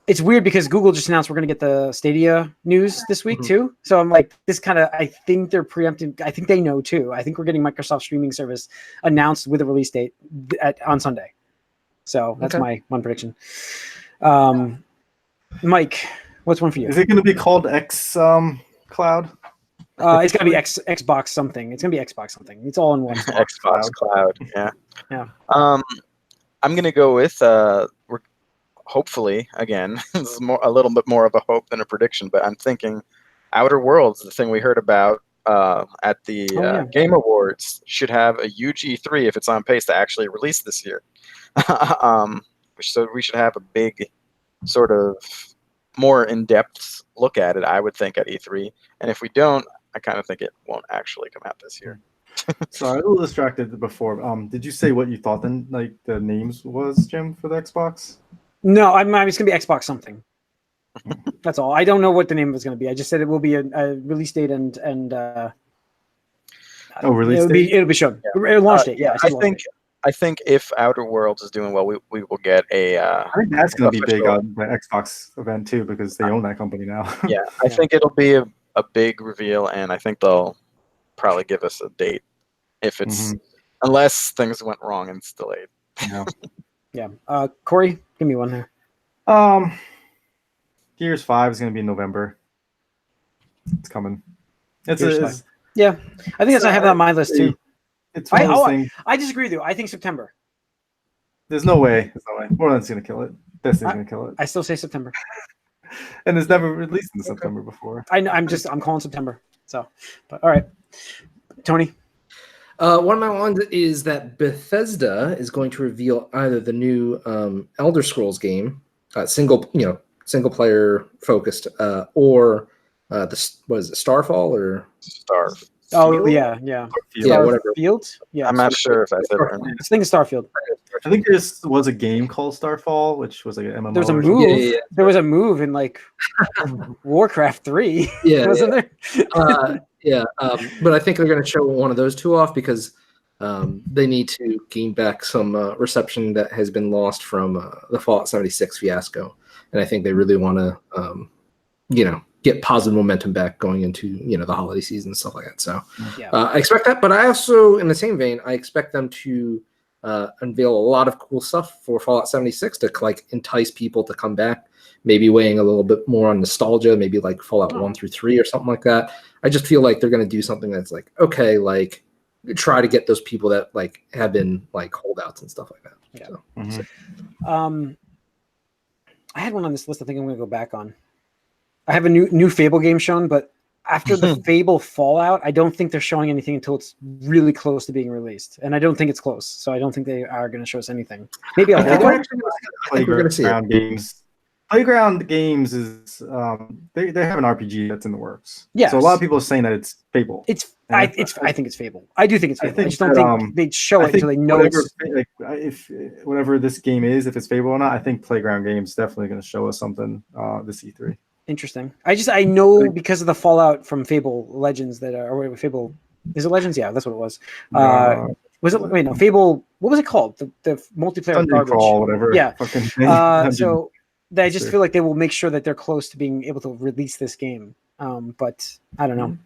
it's weird because Google just announced we're going to get the Stadia news this week too. So I'm like, I think they're preempting. I think they know too. I think we're getting Microsoft streaming service announced with a release date on Sunday. So that's my one prediction. Mike, what's one for you? Is it going to be called X Cloud? It's gonna be Xbox something. It's gonna be Xbox something. It's all in one. Xbox Cloud. Yeah. Yeah. I'm gonna go with we're hopefully again. This is a little bit more of a hope than a prediction, but I'm thinking Outer Worlds, the thing we heard about at the Game Awards, should have a huge E3 if it's on pace to actually release this year. So we should have a big sort of more in-depth look at it, I would think, at E3. And if we don't, I kind of think it won't actually come out this year. Sorry, a little distracted before. Did you say what you thought then, like the names was, Jim, for the Xbox? No, it's gonna be Xbox something. That's all. I don't know what the name was gonna be. I just said it will be a release date and release date. It'll be shown. Yeah. Launch date. Yeah. I think if Outer Worlds is doing well, we will get a. I think that's going to be big on the Xbox event too because they own that company now. Yeah, I think it'll be a big reveal, and I think they'll probably give us a date if it's unless things went wrong and it's delayed. Yeah. Corey, give me one here. Gears 5 is going to be in November. It's coming. I think I have that on my list too. It's one of those things. I disagree with you. I think September. There's no way. Borderlands going to kill it. Destiny's going to kill it. I still say September. And it's never released in September before. I know. I'm calling September. So, but all right, Tony. One of my ones is that Bethesda is going to reveal either the new Elder Scrolls game, single player focused, or what is it, Starfall or Starfield? Oh yeah, whatever. Field. Yeah, I'm not sure if I said it. I think it's Starfield. I think there was a game called Starfall, which was like an MMO. There was a move. Yeah. There was a move in like Warcraft 3. Yeah, wasn't there? But I think they're going to show one of those two off because they need to gain back some reception that has been lost from the Fallout 76 fiasco, and I think they really want to, get positive momentum back going into the holiday season and stuff like that. So I expect that, but I also, in the same vein, I expect them to unveil a lot of cool stuff for Fallout 76 to like entice people to come back, maybe weighing a little bit more on nostalgia, maybe like Fallout 1 through 3 or something like that. I just feel like they're going to do something that's like, okay, like try to get those people that like have been like holdouts and stuff like that. Yeah. So, I had one on this list I think I'm going to go back on. I have a new Fable game shown, but after the Fable Fallout, I don't think they're showing anything until it's really close to being released. And I don't think it's close. So I don't think they are going to show us anything. Maybe I'll think we're going to see games. Playground Games is they have an RPG that's in the works. Yeah. So a lot of people are saying that it's Fable. I think it's Fable. I do think it's Fable. I just don't think they'd show it until they know if whatever this game is, if it's Fable or not, I think Playground Games is definitely going to show us something this E3. Interesting. I know because of the fallout from Fable Legends Fable, is it Legends? Yeah, that's what it was. Was it? Wait, no, Fable. What was it called? The multiplayer Dungeon garbage. Crawl, whatever. Yeah. So I just feel like they will make sure that they're close to being able to release this game. But I don't know.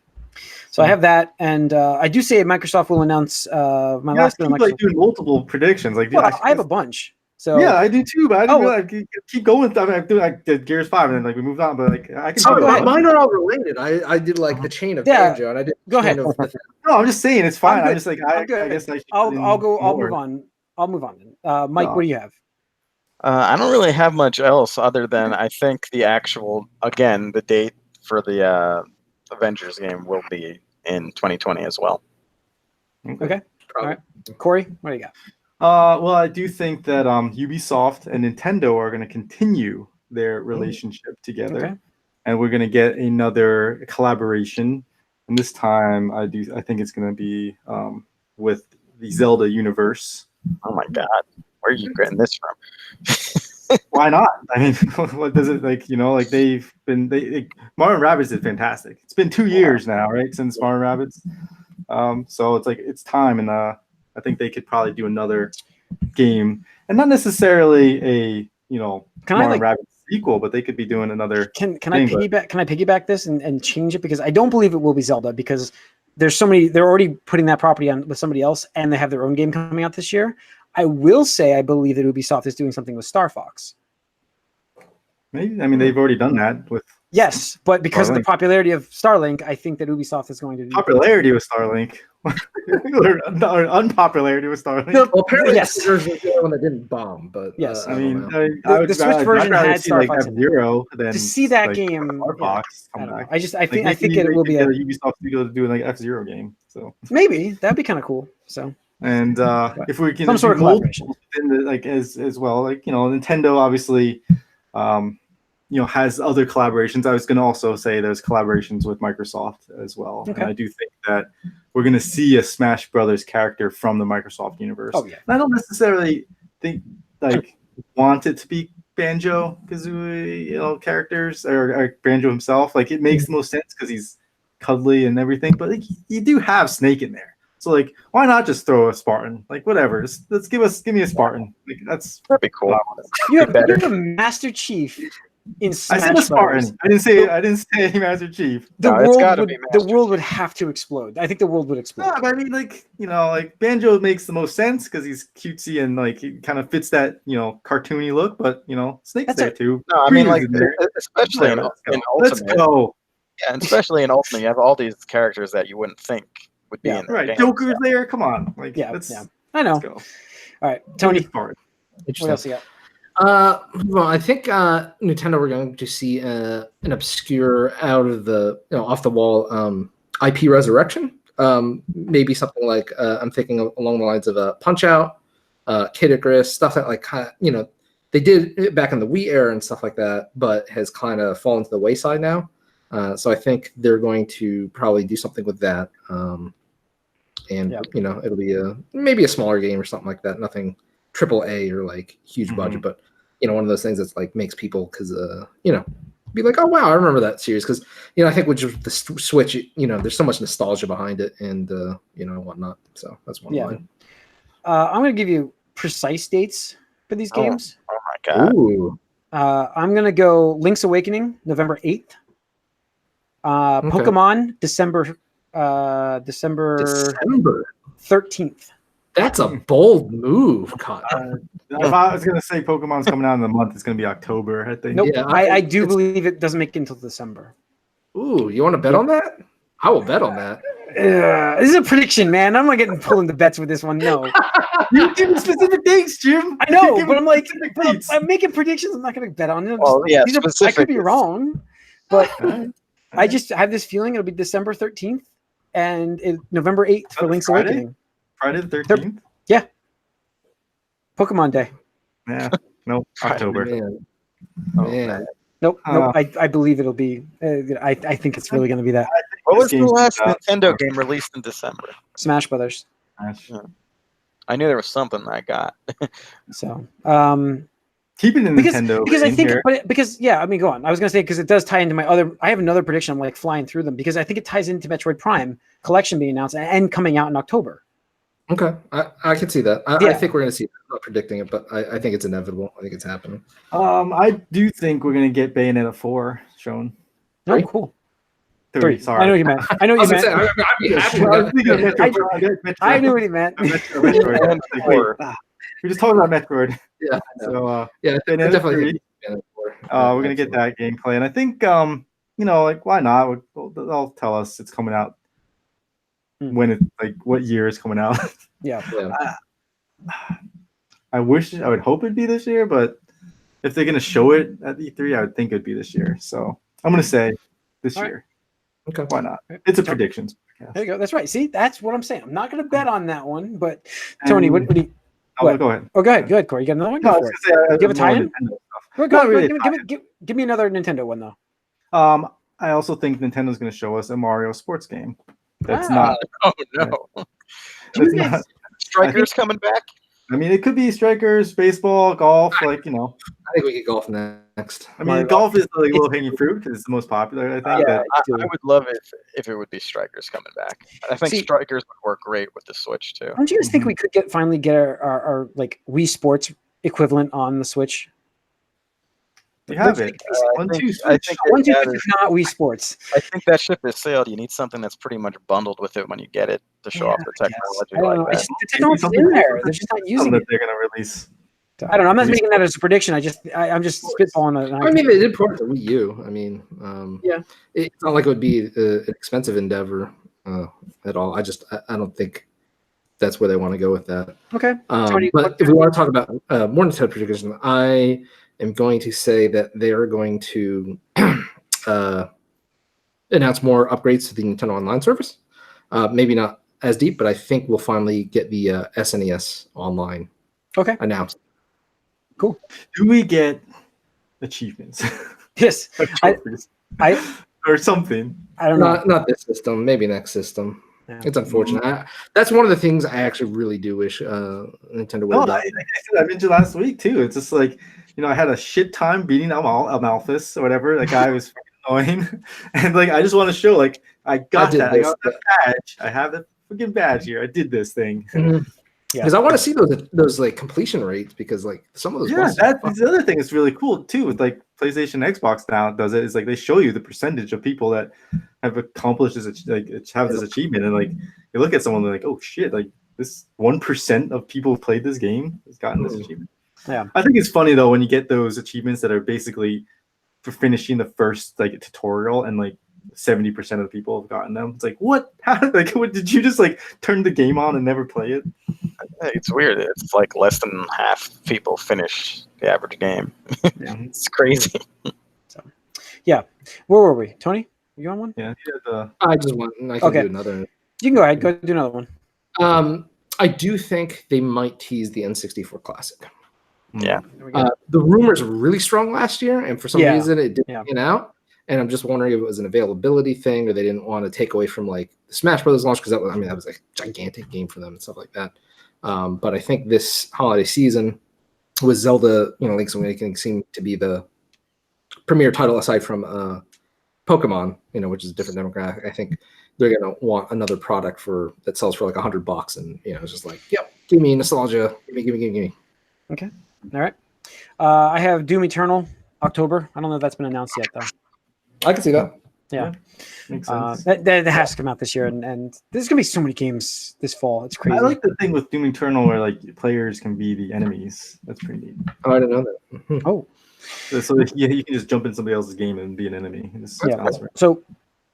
So I have that, and I do say Microsoft will announce my last bit of Microsoft. Like doing multiple predictions. Like, well, I have a bunch. So yeah, I do too, but I didn't realize keep going. I mean, I did Gears 5, and then like we moved on. But like I can. Mine are all related. I did like the chain of Banjo, and I did. Go ahead. No, I'm just saying it's fine. I'm just like I guess I should. I'll move on. I'll move on. Mike, what do you have? I don't really have much else other than I think the actual the date for the Avengers game will be in 2020 as well. Okay. All right. Corey, what do you got? Well, I do think that Ubisoft and Nintendo are going to continue their relationship together, and we're going to get another collaboration. And this time, I think it's going to be with the Zelda universe. Oh my God, where are you getting this from? Why not? I mean, what does it like? They've been Mario & Rabbids did fantastic. It's been 2 years now, right, since Mario & Rabbids. So it's like it's time, and I think they could probably do another game, and not necessarily a Mario & Rabbids sequel, but they could be doing another. Can I piggyback this and change it, because I don't believe it will be Zelda, because there's so many. They're already putting that property on with somebody else, and they have their own game coming out this year. I will say I believe that Ubisoft is doing something with Star Fox. Maybe. I mean, they've already done that with. Yes, but because of the popularity of Starlink, I think that Ubisoft is going to do popularity with Starlink. Or unpopularity with Starlink. No, well, apparently, yes. There's the one that didn't bomb, but yes, I mean, the Switch version had Star Fox in it. To see that like, game, I think it will be a Ubisoft studio to do like F-Zero game. So maybe that'd be kind of cool. So. And if we can some sort of collaboration, as well, like Nintendo obviously, has other collaborations. I was going to also say there's collaborations with Microsoft as well, and I do think that we're going to see a Smash Brothers character from the Microsoft universe. Oh yeah, and I don't necessarily think want it to be Banjo-Kazooie, characters or Banjo himself. Like it makes the most sense because he's cuddly and everything, but like you do have Snake in there. So like, why not just throw a Spartan? Like whatever, just give me a Spartan. Like, that'd be cool. You have a Master Chief in Smash I said a Spartan. Brothers. I didn't say Master Chief. The world would have to explode. I think the world would explode. No, but I mean, like Banjo makes the most sense because he's cutesy and like he kind of fits that cartoony look. But Snake's there too. No, I mean like especially in Ultimate. Let's go. Yeah, and especially in Ultimate, you have all these characters that you wouldn't think would be in there. Right, Joker's there. Come on, like I know. Let's go. All right, Tony. What else you got? Well, I think Nintendo we're going to see an obscure out of the off the wall IP resurrection. Maybe something like I'm thinking along the lines of Punch Out, Kid Icarus, stuff that like they did it back in the Wii era and stuff like that, but has kind of fallen to the wayside now. So I think they're going to probably do something with that. It'll be maybe a smaller game or something like that. Nothing AAA or like huge budget, but one of those things that's like makes people be like, oh wow, I remember that series because I think with the Switch, there's so much nostalgia behind it and whatnot. So that's one line. I'm gonna give you precise dates for these games. Oh my God. Ooh. I'm gonna go Link's Awakening, November 8th. Pokemon, December 13th. That's a bold move, Connor. If I was gonna say Pokemon's coming out in the month, it's gonna be October, I think. Nope. Yeah, I do believe it doesn't make it until December. Ooh, you want to bet on that? I will bet on that. This is a prediction, man. I'm not getting pulling the bets with this one. No. You give specific dates, Jim. I know, but I'm like, I'm making predictions. I'm not going to bet on them. I could be wrong, but I just have this feeling it'll be December 13th and November 8th for Link's Awakening. Friday the 13th? Yeah. Pokemon Day. Yeah. Nope. October. Man. Nope. I believe it'll be. I think it's really going to be that. What was the last Nintendo game released in December? Smash Brothers. I knew there was something I got. So, keeping in Nintendo because I think, I mean, go on. I was going to say because it does tie into my other. I have another prediction. I'm like flying through them because I think it ties into Metroid Prime Collection being announced and coming out in October. Okay, I can see that. I think we're going to see. I'm not predicting it, but I think it's inevitable. I think it's happening. I do think we're going to get Bayonetta 4 shown. Oh, cool. 3. Sorry. I know what you meant. I know what you meant. I'd be happy I was with thinking of that. Metro. I knew what he meant. Metroid. Like, wait, we're just talking about Metroid. Yeah. So Yeah, Bayonetta definitely. 3, we're gonna get that gameplay, and I think like why not? They'll tell us it's coming out when it's like what year it's coming out. Yeah. I would hope it'd be this year, but if they're gonna show it at E3, I would think it'd be this year. So I'm gonna say this year. Okay. Why not? It's a predictions. There you go. That's right. See, that's what I'm saying. I'm not going to bet on that one, but Tony, what do you? Go ahead. Oh, go ahead. Go ahead, Corey. You got another one? No, Go for it. Give a tie-in. Give me another Nintendo one though. I also think Nintendo's going to show us a Mario sports game. That's not. Oh no! That's not, Strikers coming back. I mean, it could be strikers, baseball, golf. I think we get golf next. I mean, golf is like low-hanging fruit because it's the most popular. I think. Yeah, I would love it if it would be strikers coming back. I think strikers would work great with the Switch too. Don't you guys think we could finally get our like Wii Sports equivalent on the Switch? We have it. I think is not Wii Sports. I think that ship has sailed. You need something that's pretty much bundled with it when you get it to show off the technology. I don't know. That. The technology's in there. They're just not using it. They're going to release. I don't know. I'm not making that as a prediction. I'm just spitballing. I mean, they did port the Wii U. I mean, yeah, it's not like it would be an expensive endeavor at all. I don't think that's where they want to go with that. Okay. Tony, but if we want to talk about more Nintendo predictions, I am going to say that they are going to announce more upgrades to the Nintendo Online service. Maybe not as deep, but I think we'll finally get the SNES Online announced. Cool. Do we get achievements? Yes. Or something. I don't know. Not this system. Maybe next system. Yeah. It's unfortunate. That's one of the things I actually really do wish Nintendo would have done. I mentioned last week too. It's just like, I had a shit time beating Amalthus or whatever. That guy was annoying, and like I just want to show like I got that badge. I have that freaking badge here. I did this thing. Mm-hmm. Because I want to see those like completion rates, because like some of those. Yeah, that's the other thing that's really cool too. With like PlayStation, Xbox now does it. Is like they show you the percentage of people that have accomplished this, like have this achievement, and like you look at someone and like, oh shit, like this 1% of people who played this game has gotten this achievement. Yeah, I think it's funny though when you get those achievements that are basically for finishing the first like tutorial, and like 70% of the people have gotten them. It's like, what? How did you just like turn the game on and never play it? It's weird. It's like less than half people finish the average game. Yeah. It's crazy. So, yeah. Where were we? Tony, you on one? Yeah. I just want. I can do another. You can go ahead. Go do another one. I do think they might tease the N64 Classic. Yeah. The rumors were really strong last year, and for some reason it didn't get out. And I'm just wondering if it was an availability thing, or they didn't want to take away from like the Smash Brothers launch, because that was like a gigantic game for them and stuff like that. But I think this holiday season with Zelda, Link's Awakening seemed to be the premier title aside from Pokemon, which is a different demographic. I think they're gonna want another product that sells for like $100, and it's just like, yep, give me nostalgia, give me. Okay, all right. I have Doom Eternal October. I don't know if that's been announced yet though. I can see that. Yeah. Makes sense. That has to come out this year, and there's gonna be so many games this fall. It's crazy. I like the thing with Doom Eternal where like players can be the enemies. That's pretty neat. Oh, I didn't know that. Oh. So you can just jump in somebody else's game and be an enemy. Yeah. So,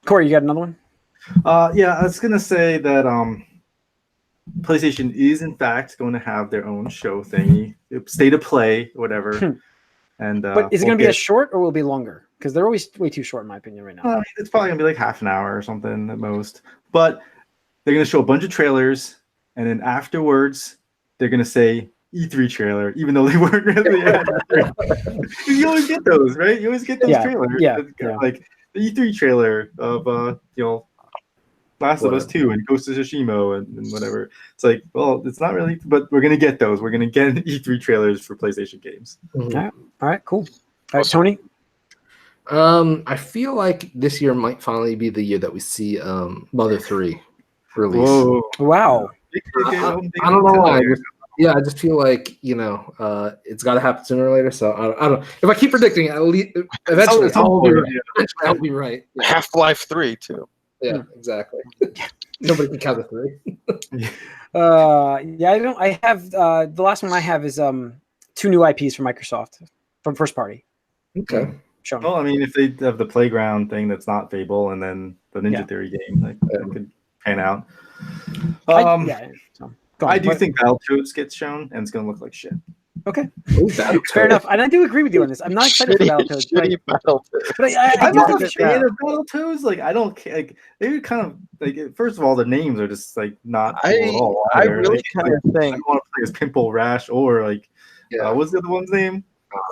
Corey, you got another one? Yeah, I was gonna say that PlayStation is in fact going to have their own show thingy, state of play, whatever. And but is it going to be as short, or will it be longer? Because they're always way too short, in my opinion, right now. It's probably going to be like half an hour or something at most. But they're going to show a bunch of trailers, and then afterwards, they're going to say E3 trailer, even though they weren't really. You always get those, right? You always get those trailers. Yeah. Like the E3 trailer of Last of Us 2 and Ghost of Tsushima and whatever. It's like, well, it's not really, but we're going to get those. We're going to get E3 trailers for PlayStation games. Mm-hmm. All right, cool. All right, Tony? I feel like this year might finally be the year that we see Mother 3 release. Whoa. Wow. I don't know why. Yeah, I just feel like it's got to happen sooner or later. So I don't. If I keep predicting, at least eventually I'll be right. Eventually, I'll be right. Yeah. Half-Life 3 too. Yeah, exactly. Nobody can count to 3. Yeah, I don't. I have the last one I have is 2 new IPs from Microsoft from first party. Okay. Shown. Well, I mean, if they have the Playground thing that's not Fable, and then the Ninja Theory game, like that could pan out. I do think Battletoads gets shown, and it's going to look like shit. Okay, fair enough. And I do agree with you on this. I'm not excited for Battletoads. But I'm not a fan of Battletoads. Like, I don't like. They kind of like. First of all, the names are just like not cool at all. I really kind of think I want to play as Pimple Rash or like. What's the other one's name?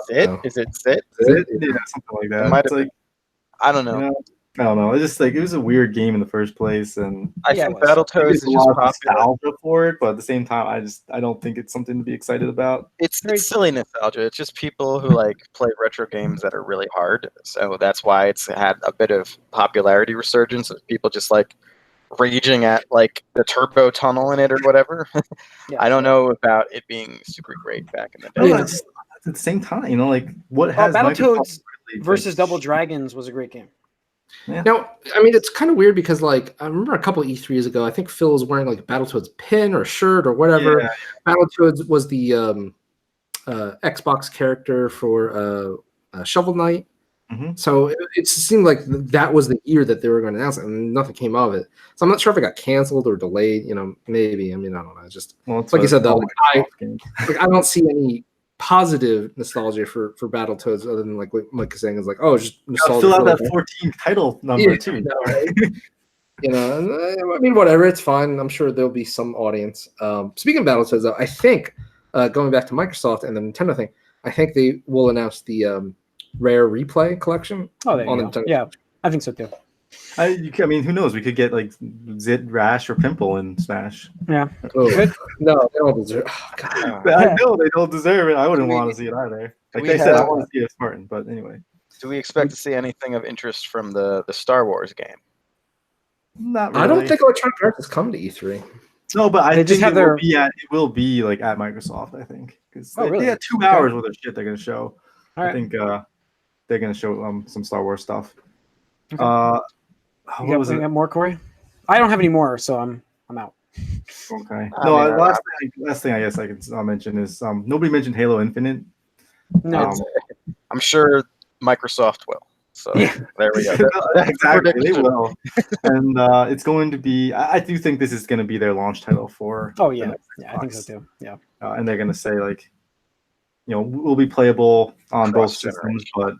Zit? Is it Zit? Zit? Yeah, something like that. It's like, I don't know. I don't know. It's just like it was a weird game in the first place, and I think Battletoads is just nostalgia for it. But at the same time, I don't think it's something to be excited about. It's silly nostalgia. It's just people who like play retro games that are really hard. So that's why it's had a bit of popularity resurgence of people just like raging at like the turbo tunnel in it or whatever. I don't know about it being super great back in the day. No, at the same time, like what has Battletoads versus Double Dragons was a great game. Yeah. Now, I mean, it's kind of weird because, like, I remember a couple of E3s ago, I think Phil was wearing like a Battletoads pin or shirt or whatever. Yeah. Battletoads was the Xbox character for Shovel Knight. Mm-hmm. So it seemed like that was the year that they were going to announce it, and nothing came of it. So I'm not sure if it got canceled or delayed. Maybe. I mean, I don't know. It's just like you said, though. I don't see any positive nostalgia for Battletoads other than like what Mike is saying is like, it's just nostalgia. Fill out that 14 title number too. Right? I mean, whatever, it's fine. I'm sure there'll be some audience. Speaking of Battletoads, though, I think going back to Microsoft and the Nintendo thing, I think they will announce the Rare Replay collection. Oh, there you go. Yeah, I think so too. I mean, who knows? We could get like Zit, Rash, or Pimple in Smash. Yeah. No, they don't deserve. Oh, God. I know they don't deserve it. I wouldn't want to see it either. Like I said, I want to see a Spartan, but anyway. Do we expect to see anything of interest from the Star Wars game? Not really. I don't think Electronic Arts has come to E3. No, but I think it will be like at Microsoft. I think because they had 2 hours worth of shit they're gonna show. I think they're gonna show some Star Wars stuff. Okay. You got more, Corey? I don't have any more, so I'm out. Okay. Last thing I guess I can mention is nobody mentioned Halo Infinite. No, I'm sure Microsoft will. So there we go. Exactly, they will. And it's going to be. I do think this is going to be their launch title for. Oh yeah, I think so too. Yeah. And they're going to say like, will be playable on both systems, but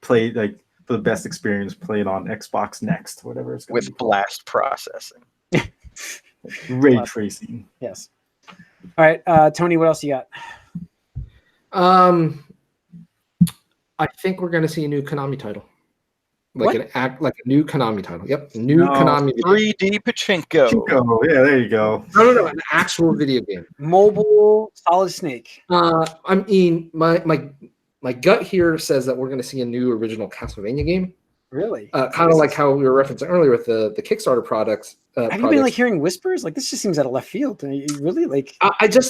play like. The best experience played on Xbox Next, whatever it's with blast processing, ray tracing. Yes. All right, Tony, what else you got? I think we're going to see a new Konami title, like a new Konami title. Yep, Konami 3D Pachinko. Yeah, there you go. No, an actual video game, mobile Solid Snake. I mean, my gut here says that we're going to see a new original Castlevania game. Really? Kind of like how we were referencing earlier with the Kickstarter products. Have you been like hearing whispers? Like this just seems out of left field. You really like? I got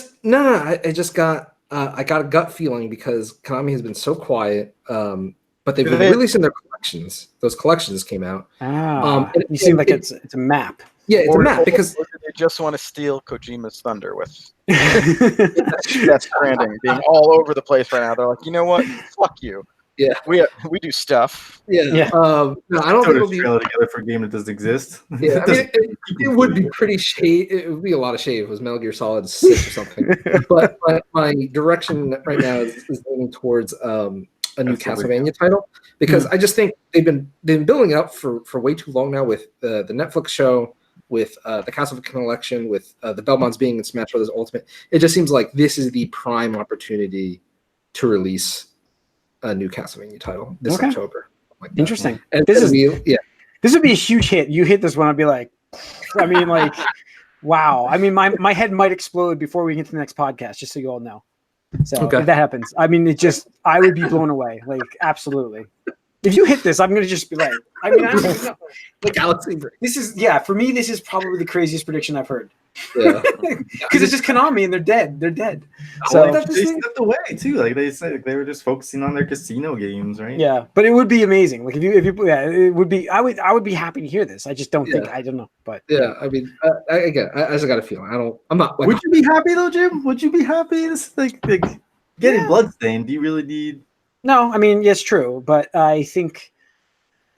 a gut feeling because Konami has been so quiet, but they've been releasing their collections. Those collections came out. You seem like it's a map. Yeah, it's a map because they just want to steal Kojima's thunder with Death Stranding being all over the place right now. They're like, you know what? Fuck you. Yeah, we do stuff. Yeah. No, I don't think it'll be together for a game that does exist. Yeah, I mean, it would be pretty shade. It would be a lot of shade if it was Metal Gear Solid 6 or something. but my direction right now is leaning towards a new Castlevania title because I just think they've been building it up for way too long now with the Netflix show. With the Castlevania collection, with the Belmonts being in Smash Bros. Ultimate, it just seems like this is the prime opportunity to release a new Castlevania title this October. Like interesting. And this would be a huge hit. You hit this one, I'd be like, wow. I mean, my head might explode before we get to the next podcast, just so you all know. So if that happens, I mean, I would be blown away. Like, absolutely. If you hit this, I'm gonna just be like, I mean, I don't even know. The Galaxy Break. This is for me. This is probably the craziest prediction I've heard. Yeah, Because it's just Konami and they're dead. They're dead. So So they stepped away too. Like they said, they were just focusing on their casino games, right? yeah, but it would be amazing. Like if you it would be. I would be happy to hear this. I just don't think I don't know, but yeah. I mean, I just got a feeling. I'm not. Like, Would you be happy though, Jim? Would you be happy? This like getting Bloodstained. Do you really need? no. I mean, yes, true, but I think.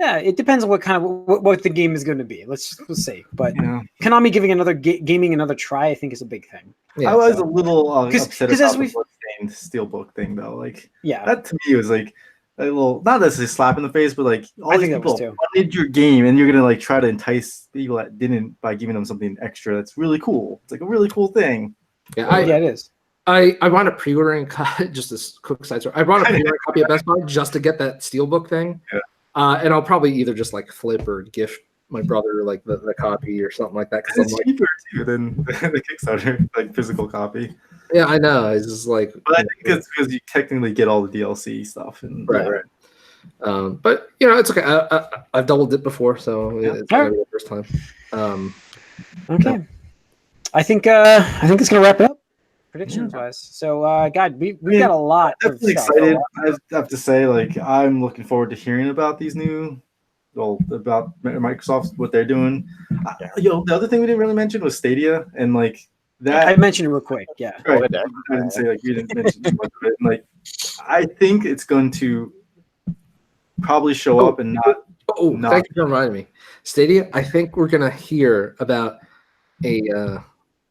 Yeah, it depends on what kind of what the game is going to be. Let's see. But Konami giving another gaming another try, I think, is a big thing. Yeah, I was a little upset about the Bloodstained Steelbook thing, though. Like, that to me was like a little not necessarily slap in the face, but like all these people funded your game, and you're gonna like try to entice people that didn't by giving them something extra. That's really cool. It's like a really cool thing. Yeah, it is. I wound up pre-ordering just this quick side story. I wound up pre-ordering a copy of Best Buy just to get that Steelbook thing. Yeah. And I'll probably either just like flip or gift my brother like the copy or something like that. Because it's cheaper too than the Kickstarter like physical copy. Yeah, I know. It's just like, but I think it's because you technically get all the DLC stuff and right. But it's okay. I've doubled it before, so it's gonna be the first time. Okay, I think it's gonna wrap it up. Predictions wise, so God, we've got a lot. Definitely excited. I have to say, like, I'm looking forward to hearing about these about Microsoft, what they're doing. The other thing we didn't really mention was Stadia, and like that. I mentioned it real quick. Yeah, right. I didn't say like we didn't mention too much of it. And, like, I think it's going to probably show up and not. Thank you for reminding me. Stadia. I think we're gonna hear about a.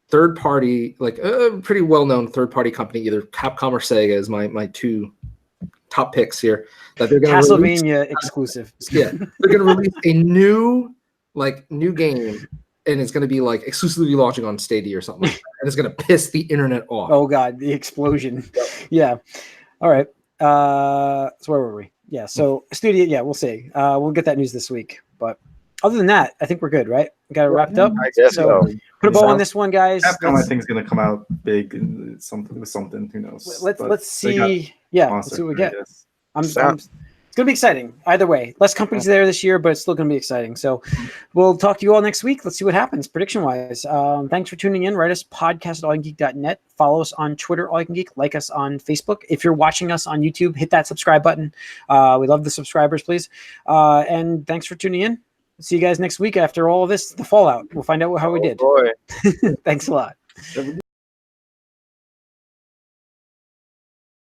Third party, like a pretty well-known third-party company, either Capcom or Sega is my two top picks here. That they're going to Castlevania exclusive. Yeah, they're going to release a new game, and it's going to be like exclusively launching on Stadia or something like that, and it's going to piss the internet off. Oh God, the explosion! Yeah. All right. So where were we? Yeah. So Stadia. Yeah, we'll see. We'll get that news this week, but. Other than that, I think we're good, right? We got it wrapped up. I guess so. Put a bow on this one, guys. Capcom, I think, is going to come out big and something. Who knows? Let's see. Yeah, let's see what we get. It's going to be exciting. Either way, less companies there this year, but it's still going to be exciting. So we'll talk to you all next week. Let's see what happens prediction-wise. Thanks for tuning in. Write us podcast at allycangeek.net. Follow us on Twitter, allycangeek. Like us on Facebook. If you're watching us on YouTube, hit that subscribe button. We love the subscribers, please. And thanks for tuning in. See you guys next week after all of this, the fallout. We'll find out how we did. Boy. Thanks a lot.